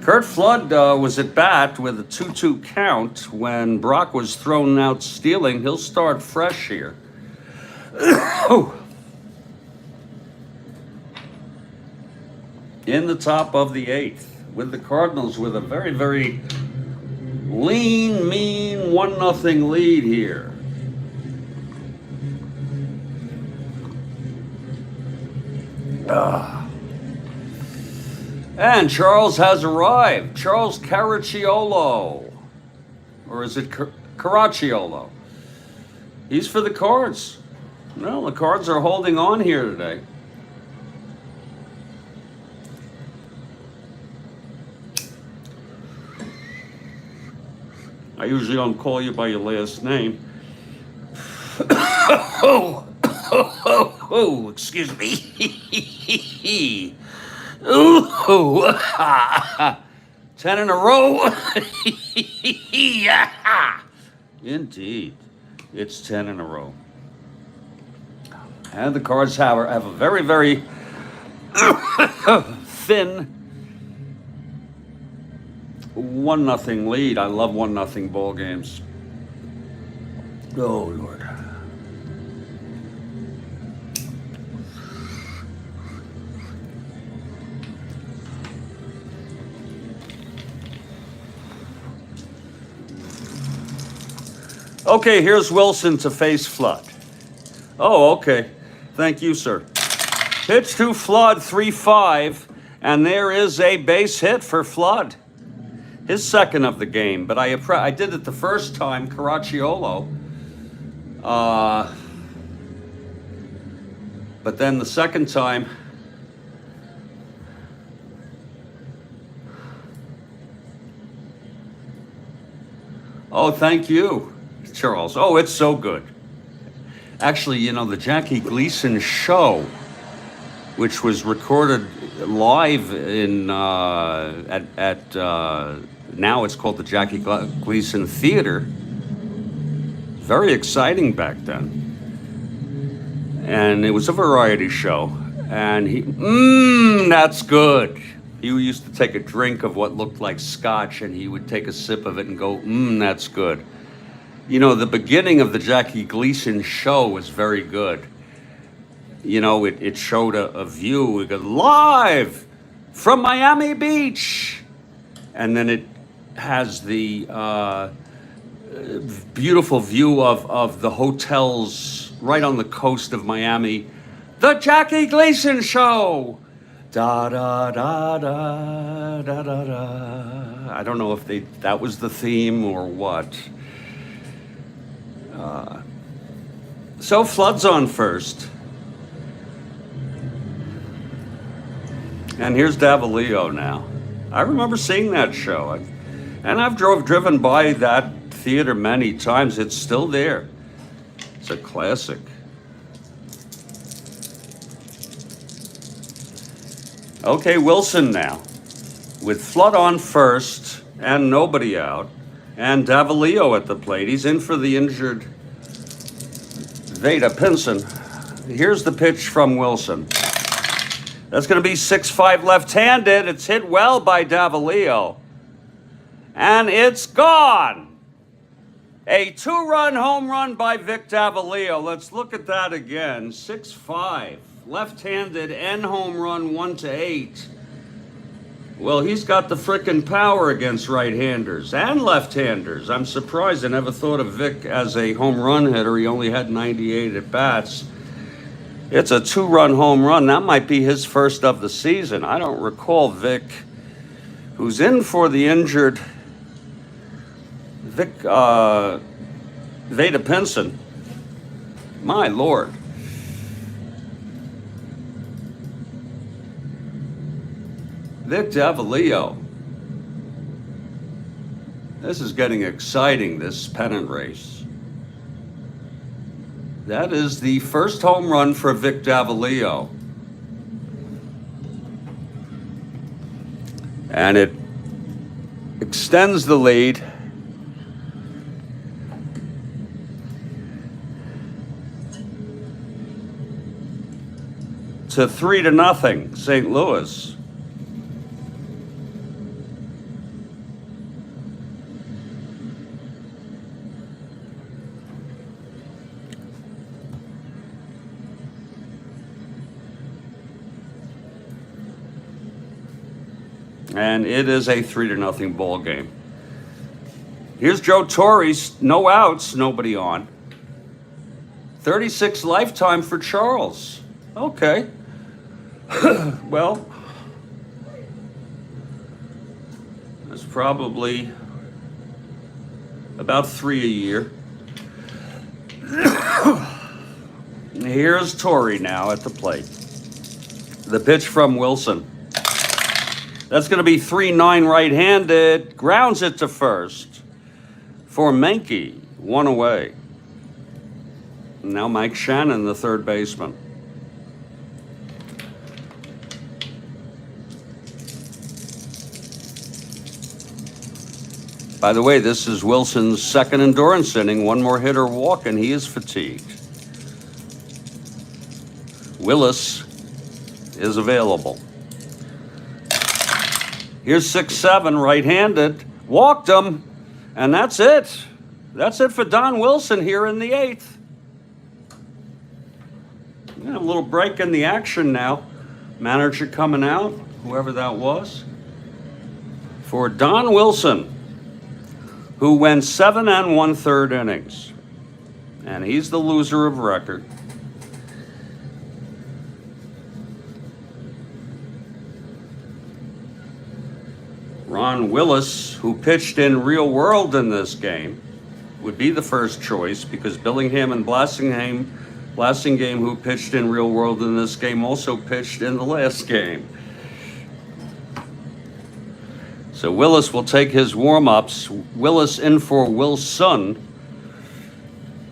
Kurt Flood was at bat with a 2-2 count when Brock was thrown out stealing. He'll start fresh here. In the top of the 8th with the Cardinals with a very, very lean, mean 1-0 lead here. And Charles has arrived. Charles Caracciolo. Or is it Caracciolo? He's for the Cards. Well, the Cards are holding on here today. I usually don't call you by your last name. Oh, excuse me. Ooh, 10 in a row. Indeed, it's 10 in a row. And the Cards have a very, very thin 1-0 lead. I love 1-0 ball games. Oh, Lord. Okay, here's Wilson to face Flood. Oh, okay. Thank you, sir. Pitch to Flood, 3-5, and there is a base hit for Flood. His second of the game, but I did it the first time, Caracciolo. But then the second time, oh, thank you, Charles. Oh, it's so good. Actually, you know, the Jackie Gleason show, which was recorded live in now it's called the Jackie Gleason Theater. Very exciting back then. And it was a variety show. And that's good. He used to take a drink of what looked like scotch, and he would take a sip of it and go, that's good. You know, the beginning of the Jackie Gleason show was very good. You know, it showed a view. It goes, live from Miami Beach. And then it has the beautiful view of the hotels right on the coast of Miami. The Jackie Gleason Show. Da da da da da da da. I don't know if that was the theme or what. So Flood's on first. And here's Davalillo now. I remember seeing that show. And I've driven by that theater many times. It's still there. It's a classic. Okay, Wilson now. With Flood on first and nobody out. And Davalillo at the plate. He's in for the injured Veda Pinson. Here's the pitch from Wilson. That's going to be 6-5 left-handed. It's hit well by Davalillo. And it's gone. A 2-run home run by Vic Davalillo. Let's look at that again. 6-5. Left-handed and home run 1-8. Well, he's got the frickin' power against right-handers and left-handers. I'm surprised I never thought of Vic as a home run hitter. He only had 98 at-bats. It's a 2-run home run. That might be his first of the season. I don't recall Vic, who's in for the injured Veda Pinson. My Lord. Vic Davalillo. This is getting exciting, this pennant race. That is the first home run for Vic Davalillo. And it extends the lead to 3-0, St. Louis. And it is a 3-0 ball game. Here's Joe Torre's, no outs, nobody on. 36 lifetime for Charles. Okay. Well, that's probably about 3 a year. Here's Torre now at the plate. The pitch from Wilson. That's going to be 3-9 right-handed. Grounds it to first for Menke. 1 away. Now Mike Shannon, the third baseman. By the way, this is Wilson's second endurance inning. One more hit or walk, and he is fatigued. Willis is available. Here's 6-7, right-handed. Walked him, and that's it. That's it for Don Wilson here in the 8th. Yeah, a little break in the action now. Manager coming out, whoever that was. For Don Wilson, who went 7 1/3 innings. And he's the loser of record. Ron Willis, who pitched in Real World in this game, would be the first choice because Billingham and Blassingame, who pitched in Real World in this game, also pitched in the last game. So Willis will take his warm-ups. Willis in for Wilson.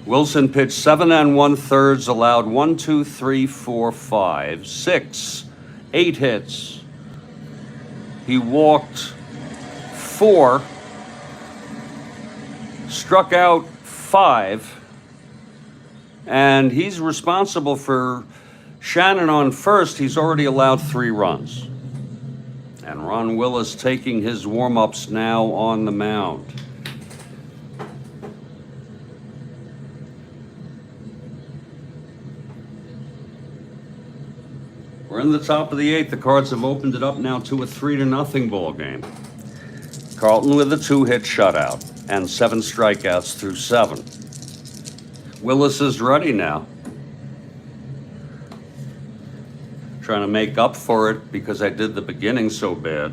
Wilson pitched 7 1/3, allowed 1, 2, 3, 4, 5, 6, 8 hits. He walked 4, struck out 5, and he's responsible for Shannon on first. He's already allowed 3 runs. And Ron Willis taking his warm-ups now on the mound. We're in the top of the 8th. The Cards have opened it up now to a 3-0 ball game. Carlton with a 2-hit shutout and 7 strikeouts through 7. Willis is ready now. Trying to make up for it because I did the beginning so bad.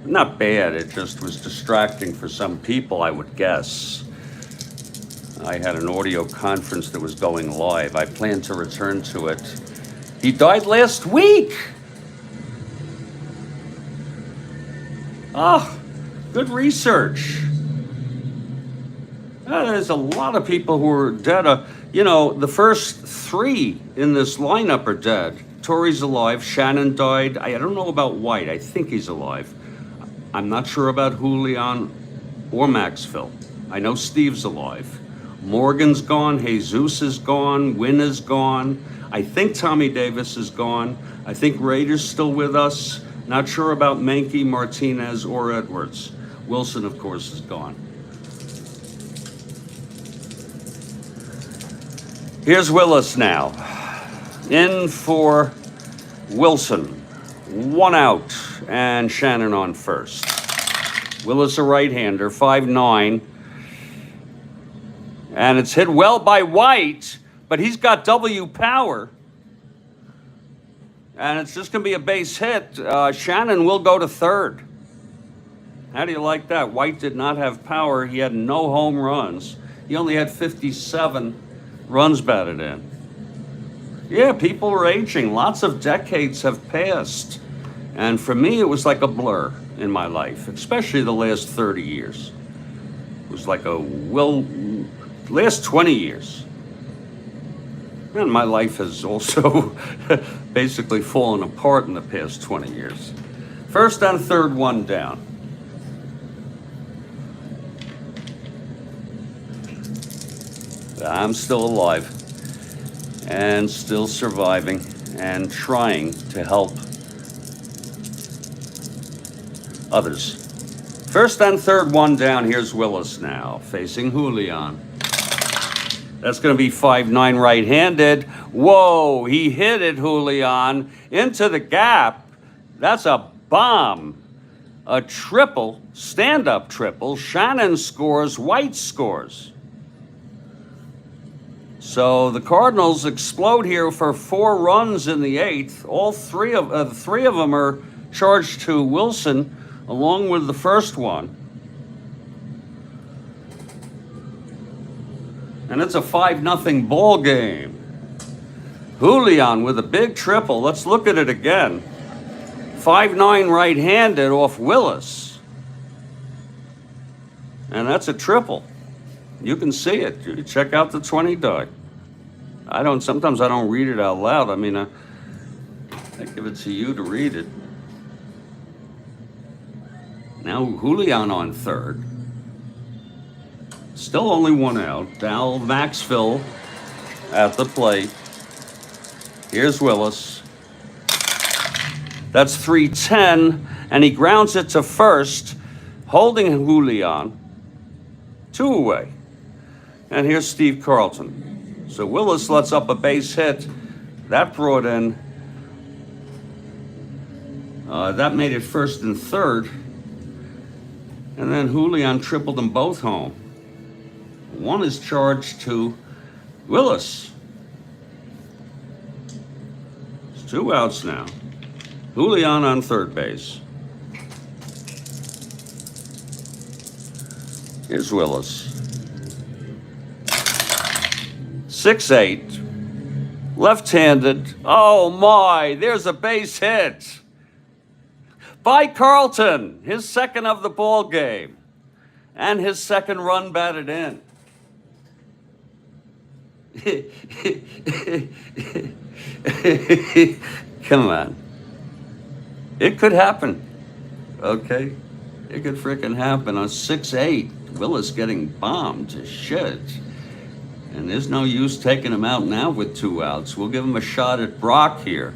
Not bad, it just was distracting for some people, I would guess. I had an audio conference that was going live. I plan to return to it. He died last week. Ah, good research. There's a lot of people who are dead. The first 3 in this lineup are dead. Torrey's alive. Shannon died. I don't know about White. I think he's alive. I'm not sure about Julian or Maxville. I know Steve's alive. Morgan's gone. Jesus is gone. Wynn is gone. I think Tommy Davis is gone. I think Rader's still with us. Not sure about Menke, Martinez, or Edwards. Wilson, of course, is gone. Here's Willis now. In for Wilson. 1 out, and Shannon on first. Willis a right-hander, 5'9". And it's hit well by White, but he's got W power. And it's just going to be a base hit. Shannon will go to third. How do you like that? White did not have power. He had no home runs. He only had 57 runs batted in. Yeah, people are aging. Lots of decades have passed. And for me, it was like a blur in my life, especially the last 30 years. It was like last 20 years. And my life has also basically fallen apart in the past 20 years. First and third, 1 down. I'm still alive and still surviving and trying to help others. First and third, 1 down. Here's Willis now facing Julian. That's going to be 5'9", right-handed. Whoa, he hit it, Julian, into the gap. That's a bomb. A triple, stand-up triple. Shannon scores, White scores. So the Cardinals explode here for 4 runs in the 8th. All 3 of them are charged to Wilson, along with the first one. And it's a 5-0 ball game. Julian with a big triple. Let's look at it again. 5'9" right-handed off Willis. And that's a triple. You can see it. You check out the 20 die. Sometimes I don't read it out loud. I mean, I give it to you to read it. Now Julian on third. Still only 1 out. Dal Maxville at the plate. Here's Willis. That's 310, and he grounds it to first, holding Julian. 2 away. And here's Steve Carlton. So Willis lets up a base hit. That brought in, that made it first and third. And then Julian tripled them both home. 1 is charged to Willis. It's 2 outs now. Julian on third base. Here's Willis. 6-8. Left-handed. Oh my, there's a base hit. By Carlton, his second of the ball game. And his second run batted in. Come on. It could happen. Okay? It could frickin' happen on 6-8. Willis getting bombed to shit. And there's no use taking him out now with 2 outs. We'll give him a shot at Brock here.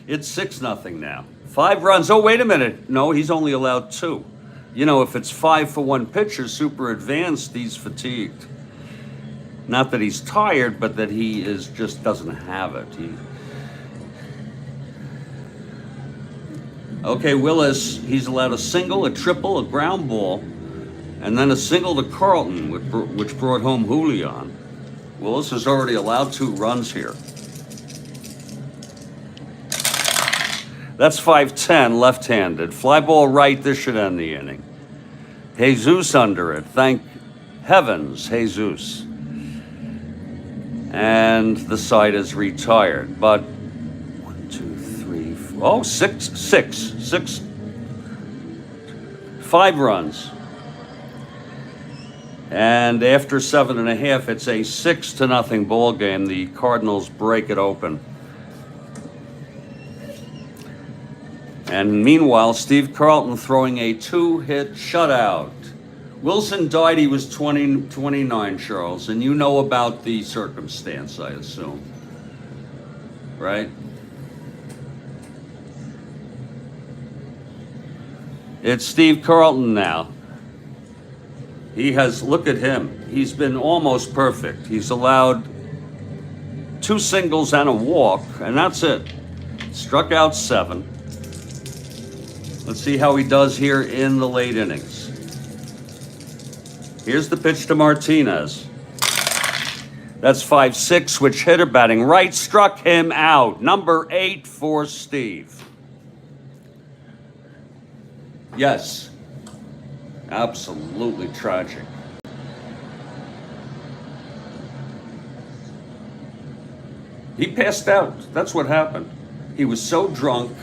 It's 6-0 now. 5 runs. Oh, wait a minute. No, he's only allowed 2. You know, if it's 5 for one pitcher, super advanced, he's fatigued. Not that he's tired, but that he is just doesn't have it. Okay, Willis, he's allowed a single, a triple, a ground ball, and then a single to Carlton, which brought home Julian. Willis has already allowed 2 runs here. That's 5-10, left-handed. Fly ball right, this should end the inning. Jesus under it. Thank heavens, Jesus. And the side is retired. But 1, 2, 3, 4. Oh, 6. 5 runs. And after 7.5, it's a 6-0 ball game. The Cardinals break it open. And meanwhile, Steve Carlton throwing a 2-hit shutout. Wilson died, he was 29, Charles, and you know about the circumstance, I assume. Right? It's Steve Carlton now. He has, look at him. He's been almost perfect. He's allowed 2 singles and a walk, and that's it. Struck out 7. Let's see how he does here in the late innings. Here's the pitch to Martinez. That's 5-6, switch hitter batting right, struck him out. Number 8 for Steve. Yes, absolutely tragic. He passed out. That's what happened. He was so drunk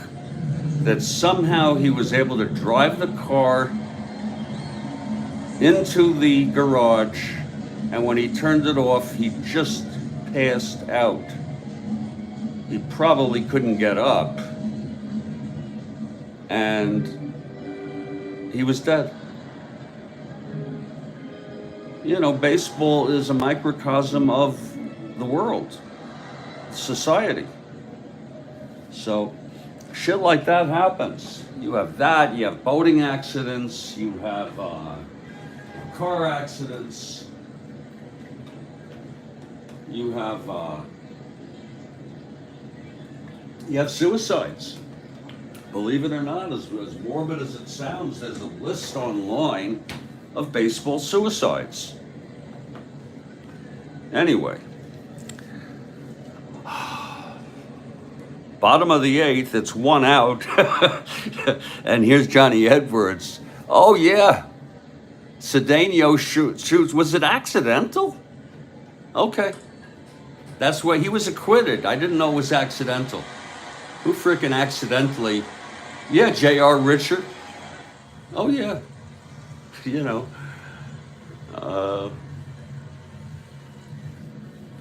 that somehow he was able to drive the car into the garage, and when he turned it off, he just passed out. He probably couldn't get up, and he was dead. You know, baseball is a microcosm of the world, society. So shit like that happens. You have that, you have boating accidents, you have car accidents, you have suicides. Believe it or not, as morbid as it sounds, there's a list online of baseball suicides. Anyway, bottom of the 8th, it's 1 out, and here's Johnny Edwards. Oh yeah, Cedeno shoots. Was it accidental? Okay, that's why he was acquitted. I didn't know it was accidental. Who frickin' accidentally? Yeah, J.R. Richard. Oh yeah, you know.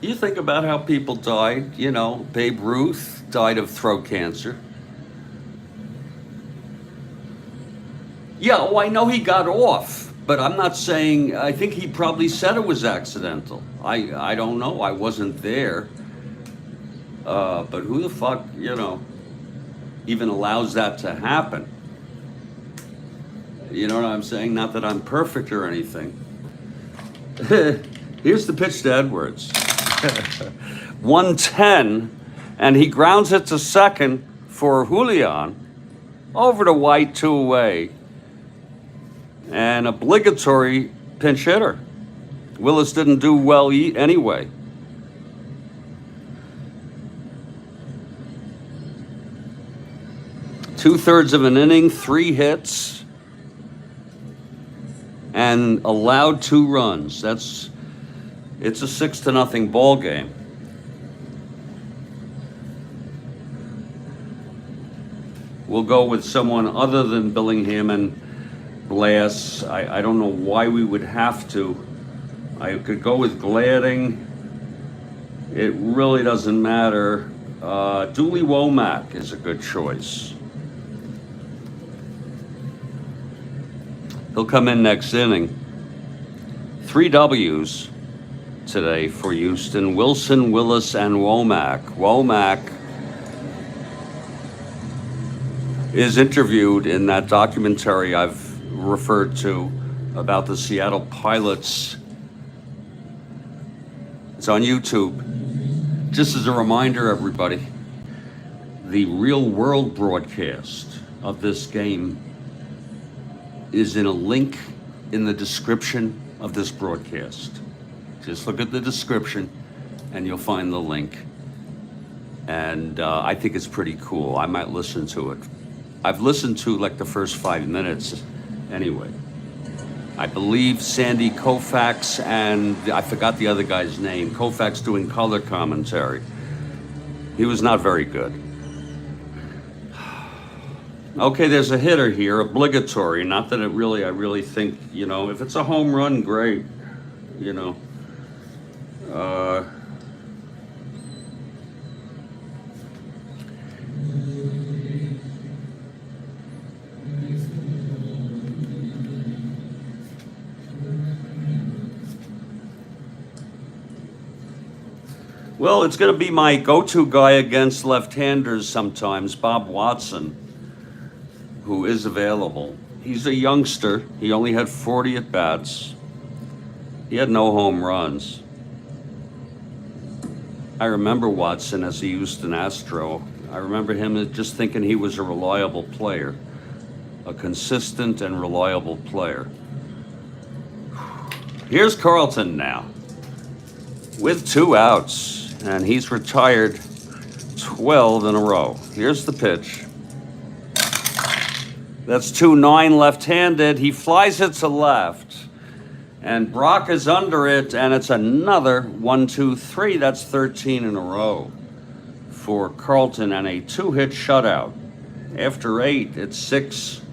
You think about how people died, you know, Babe Ruth died of throat cancer. Yeah, oh, I know he got off, but I'm not saying, I think he probably said it was accidental. I don't know, I wasn't there. But who the fuck, you know, even allows that to happen? You know what I'm saying? Not that I'm perfect or anything. Here's the pitch to Edwards. 110, and he grounds it to second for Julian. Over to White, 2 away. An obligatory pinch hitter. Willis didn't do well anyway. Two-thirds of an inning, 3 hits, and allowed 2 runs. It's a 6-0 ball game. We'll go with someone other than Billingham and Glass. I don't know why we would have to. I could go with Gladding. It really doesn't matter. Dooley Womack is a good choice. He'll come in next inning. 3 W's today for Houston: Wilson, Willis, and Womack. Womack is interviewed in that documentary I've referred to about the Seattle Pilots. It's on YouTube. Just as a reminder, everybody, the real world broadcast of this game is in a link in the description of this broadcast. Just look at the description and you'll find the link. And I think it's pretty cool. I might listen to it. I've listened to like the first 5 minutes anyway. I believe Sandy Koufax and I forgot the other guy's name. Koufax doing color commentary. He was not very good. Okay, there's a hitter here, obligatory. Not that I really think, if it's a home run, great, Well, it's going to be my go-to guy against left-handers sometimes, Bob Watson, who is available. He's a youngster. He only had 40 at-bats. He had no home runs. I remember Watson as a Houston Astro. I remember him just thinking he was a reliable player, a consistent and reliable player. Here's Carlton now with 2 outs, and he's retired 12 in a row. Here's the pitch. That's 2-9 left-handed. He flies it to left, and Brock is under it, and it's another 1-2-3. That's 13 in a row for Carlton, and a 2-hit shutout. After 8, it's 6-0.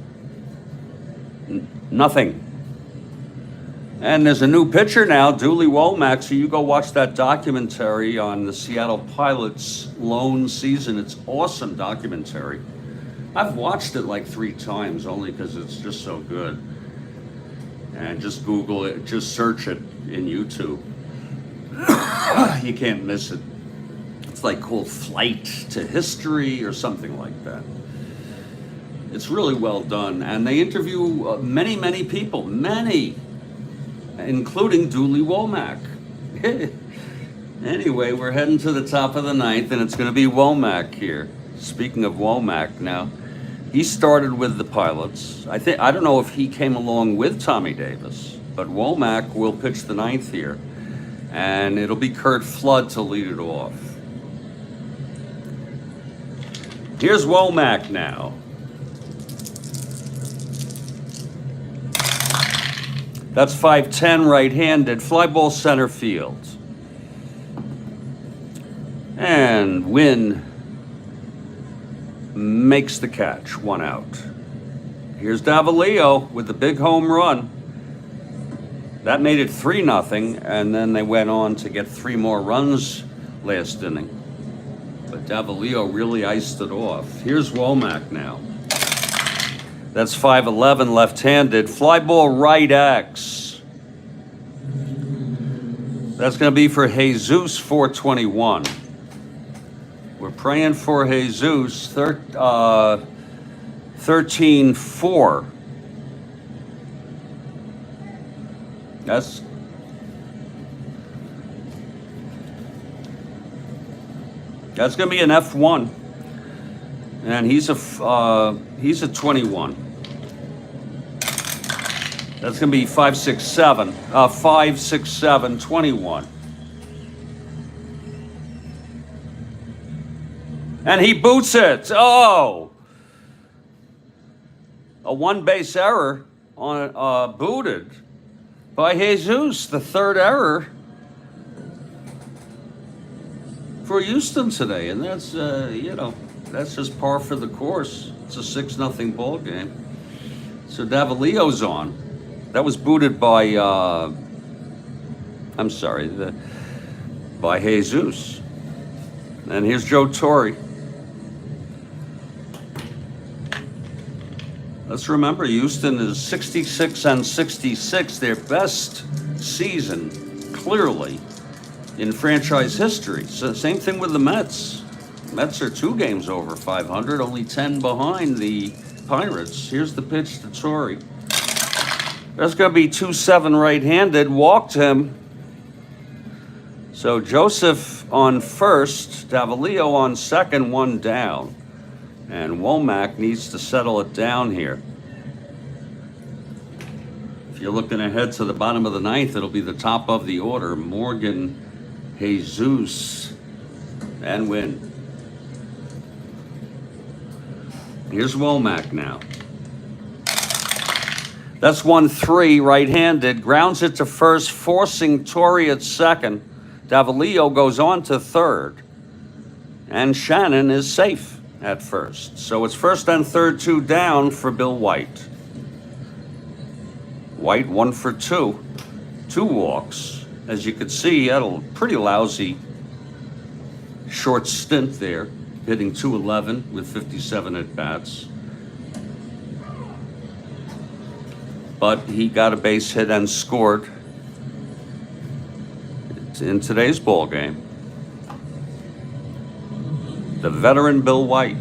And there's a new pitcher now, Dooley Womack. So you go watch that documentary on the Seattle Pilots' lone season. It's awesome documentary. I've watched it like 3 times only because it's just so good. And just Google it, just search it in YouTube. You can't miss it. It's like called Flight to History or something like that. It's really well done. And they interview many people, including Dooley Womack. Anyway, we're heading to the top of the 9th, and it's going to be Womack here. Speaking of Womack now, he started with the Pilots. I don't know if he came along with Tommy Davis, but Womack will pitch the 9th here, and it'll be Curt Flood to lead it off. Here's Womack now. That's 5'10", right-handed, fly ball center field. And Wynn makes the catch, 1 out. Here's Davalillo with the big home run. That made it 3-0, and then they went on to get 3 more runs last inning. But Davalillo really iced it off. Here's Womack now. That's 5'11", left-handed, fly ball right X. That's going to be for Jesus, 421. We're praying for Jesus, 13-4. That's going to be an F1. And he's a 21. That's going to be 5, 6, 7. 5, 6, 7, 21. And he boots it. Oh! A one-base error on booted by Jesus. The third error for Houston today. And that's, that's just par for the course. It's a 6-0 ball game. So Davalillo's on. That was booted by, by Jesus. And here's Joe Torre. Let's remember, Houston is 66-66, their best season, clearly, in franchise history. So same thing with the Mets. Mets are 2 games over 500, only 10 behind the Pirates. Here's the pitch to Torre. There's going to be 2-7 right-handed, walked him. So Joseph on first, Davalillo on second, 1 down. And Womack needs to settle it down here. If you're looking ahead to the bottom of the 9th, it'll be the top of the order. Morgan, Jesus, and Wynn. Here's Womack now. That's 1-3, right-handed. Grounds it to first, forcing Torre at second. Davalillo goes on to third. And Shannon is safe at first. So it's first and third, 2 down for Bill White. White 1 for 2. 2 walks. As you could see, he had a pretty lousy short stint there, hitting .211 with 57 at-bats. But he got a base hit and scored in today's ball game. The veteran Bill White.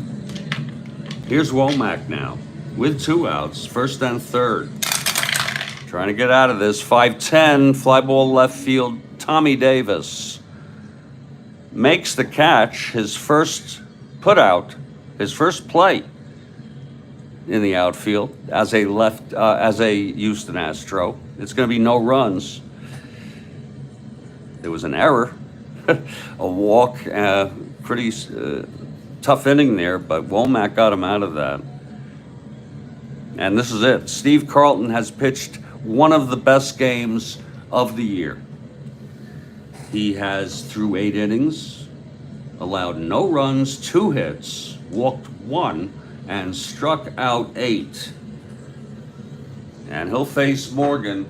Here's Womack now with 2 outs, first and third. Trying to get out of this. 5-10, fly ball left field. Tommy Davis makes the catch, his first put out, his first play in the outfield as a Houston Astro. It's going to be no runs. There was an error, a walk, pretty tough inning there, but Womack got him out of that. And this is it. Steve Carlton has pitched one of the best games of the year. He has, through 8 innings, allowed no runs, 2 hits, walked 1, and struck out 8. And he'll face Morgan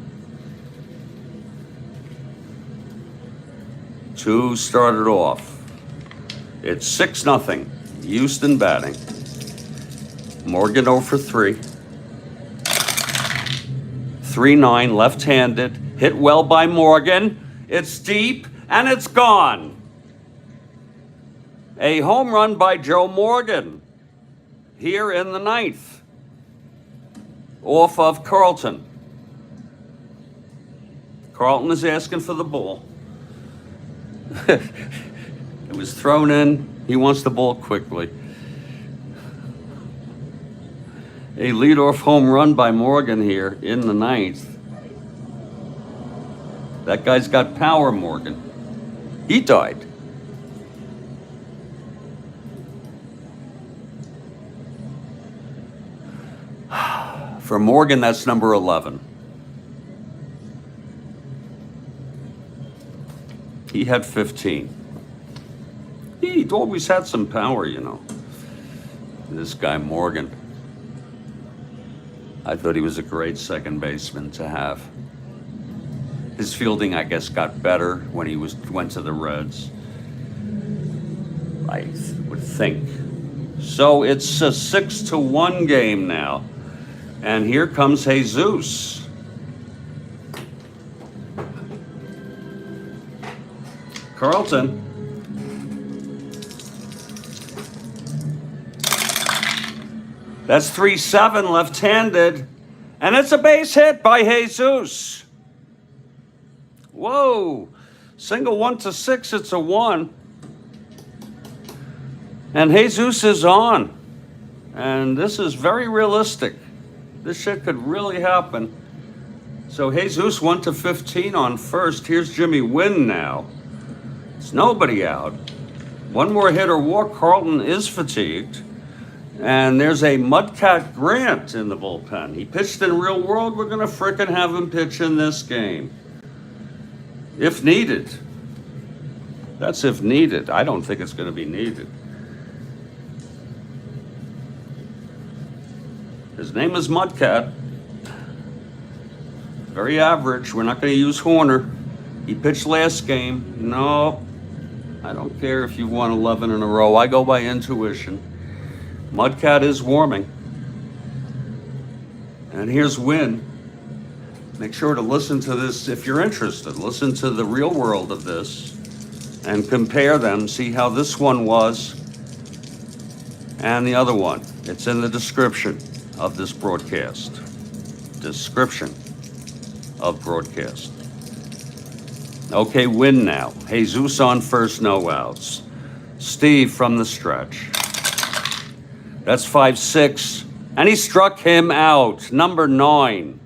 to start it off. It's 6-0. Houston batting. Morgan 0 for 3. 3-9, left-handed. Hit well by Morgan. It's deep, and it's gone. A home run by Joe Morgan here in the 9th. Off of Carlton. Carlton is asking for the ball. It was thrown in. He wants the ball quickly. A leadoff home run by Morgan here in the 9th. That guy's got power, Morgan. He died. For Morgan, that's number 11. He had 15. He'd always had some power, you know. This guy, Morgan. I thought he was a great second baseman to have. His fielding, I guess, got better when he went to the Reds. I would think. So it's a 6-1 game now. And here comes Jesus. Carlton. That's 3-7, left-handed. And it's a base hit by Jesus. Whoa. Single 1 to 6, it's a 1. And Jesus is on. And this is very realistic. This shit could really happen. So Jesus went to 15 on first. Here's Jimmy Wynn now. It's nobody out. One more hit or walk. Carlton is fatigued. And there's a Mudcat Grant in the bullpen. He pitched in real world. We're going to frickin' have him pitch in this game. If needed. That's if needed. I don't think it's going to be needed. His name is Mudcat. Very average. We're not going to use Horner. He pitched last game. No, I don't care if you won 11 in a row. I go by intuition. Mudcat is warming. And here's Wynn. Make sure to listen to this if you're interested. Listen to the real world of this and compare them. See how this one was and the other one. It's in the description of this broadcast. Description of broadcast. Okay, Wynn now. Jesus on first, no outs. Steve from the stretch. That's 5-6. And he struck him out. Number 9.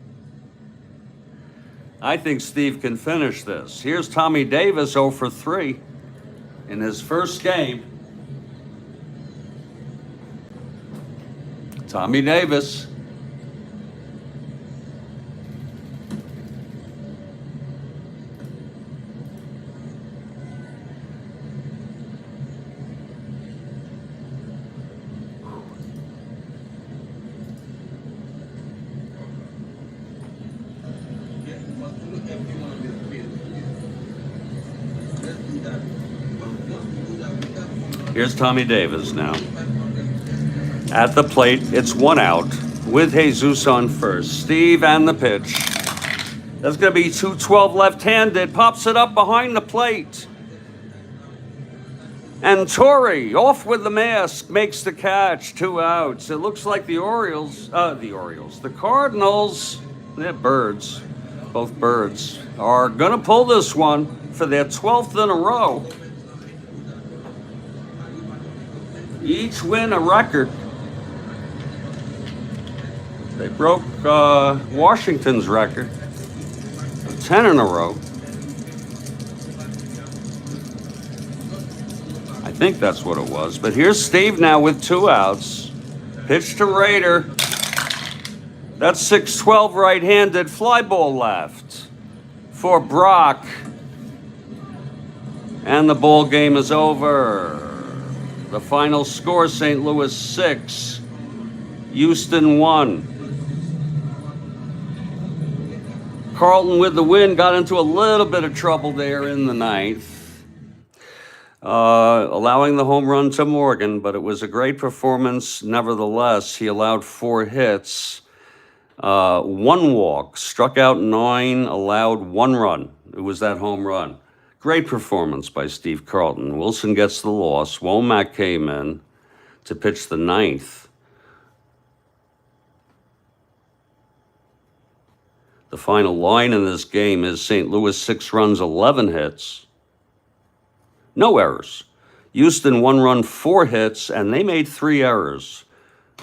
I think Steve can finish this. Here's Tommy Davis 0 for 3 in his first game. Tommy Davis. Here's Tommy Davis now. At the plate, it's 1 out with Jesus on first. Steve and the pitch. That's going to be 2-12 left-handed. Pops it up behind the plate. And Torrey, off with the mask, makes the catch. 2 outs. It looks like the Cardinals, they're birds, both birds, are going to pull this one for their 12th in a row. Each win a record. They broke Washington's record of 10 in a row. I think that's what it was. But here's Steve now with 2 outs. Pitch to Raider. That's 6-12 right-handed. Fly ball left for Brock. And the ball game is over. The final score, St. Louis 6, Houston 1. Carlton with the win, got into a little bit of trouble there in the 9th, allowing the home run to Morgan, but it was a great performance nevertheless. He allowed 4 hits, 1 walk, struck out 9, allowed 1 run. It was that home run. Great performance by Steve Carlton. Wilson gets the loss. Womack came in to pitch the 9th. The final line in this game is St. Louis 6 runs, 11 hits. No errors. Houston 1 run, 4 hits, and they made 3 errors.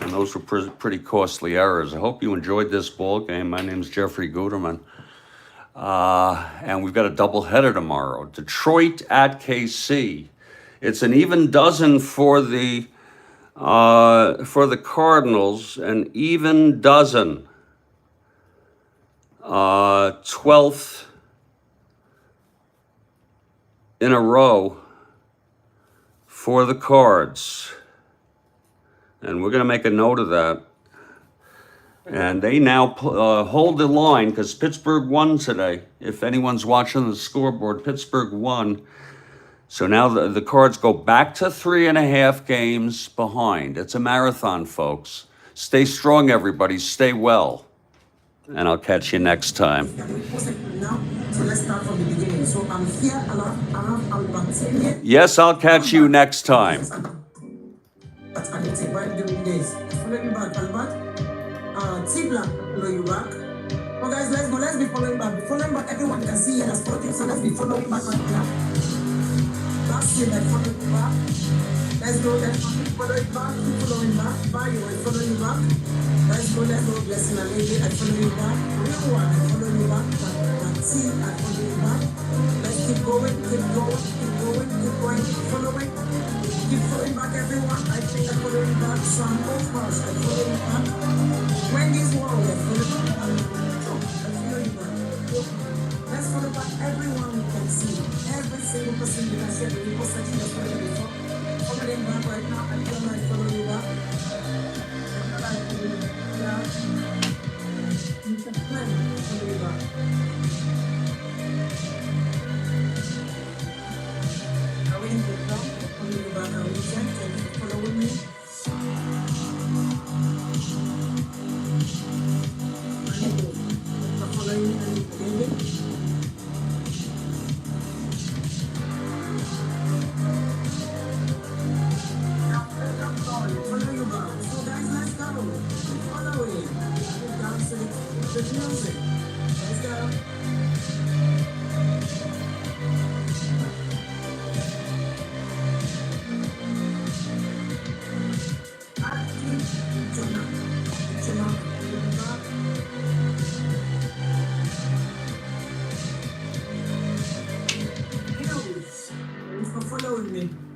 And those were pretty costly errors. I hope you enjoyed this ball game. My name's Jeffrey Guterman. And we've got a doubleheader tomorrow. Detroit at KC. It's an even dozen for the Cardinals. An even dozen. 12th in a row for the Cards. And we're going to make a note of that. And they now hold the line because Pittsburgh won today. If anyone's watching the scoreboard, Pittsburgh won. So now the Cards go back to 3.5 games behind. It's a marathon, folks. Stay strong, everybody. Stay well. And I'll catch you next time. So let's start from the beginning. So I'm here and I have Albert. Yes, I'll catch you next time. That's addictive. Why doing this? Follow me back, Albert. T Black, follow you back. Oh guys, let's go. Let's be following back. Be following back. Everyone can see it as sporting. So let's be following back right now. That's it. Let's follow you back. Let's go. Let's follow it back. Keep following back. Bye. You will follow you back. Let's go, blessing and lady. I follow you back. Real one, I follow you back. That team, I follow you back. Let's keep going, keep going, keep going, keep going, keep following. Keep following back everyone. I think I follow you back. Sam Oakhouse, I follow you back. Wendy's World, I follow you back. I follow you back. Let's follow back everyone we can see. Every single person you can see the people section that's already before. Follow them back right now. I follow you back. Yeah. Mr. Plan, follow you back. Are we in the top? Follow you back. Are we check? Thank you for following me. For following me and David. Follow you back. So guys, let's go. Follow it. Keep dancing with the music. Let's go. Thanks for following me.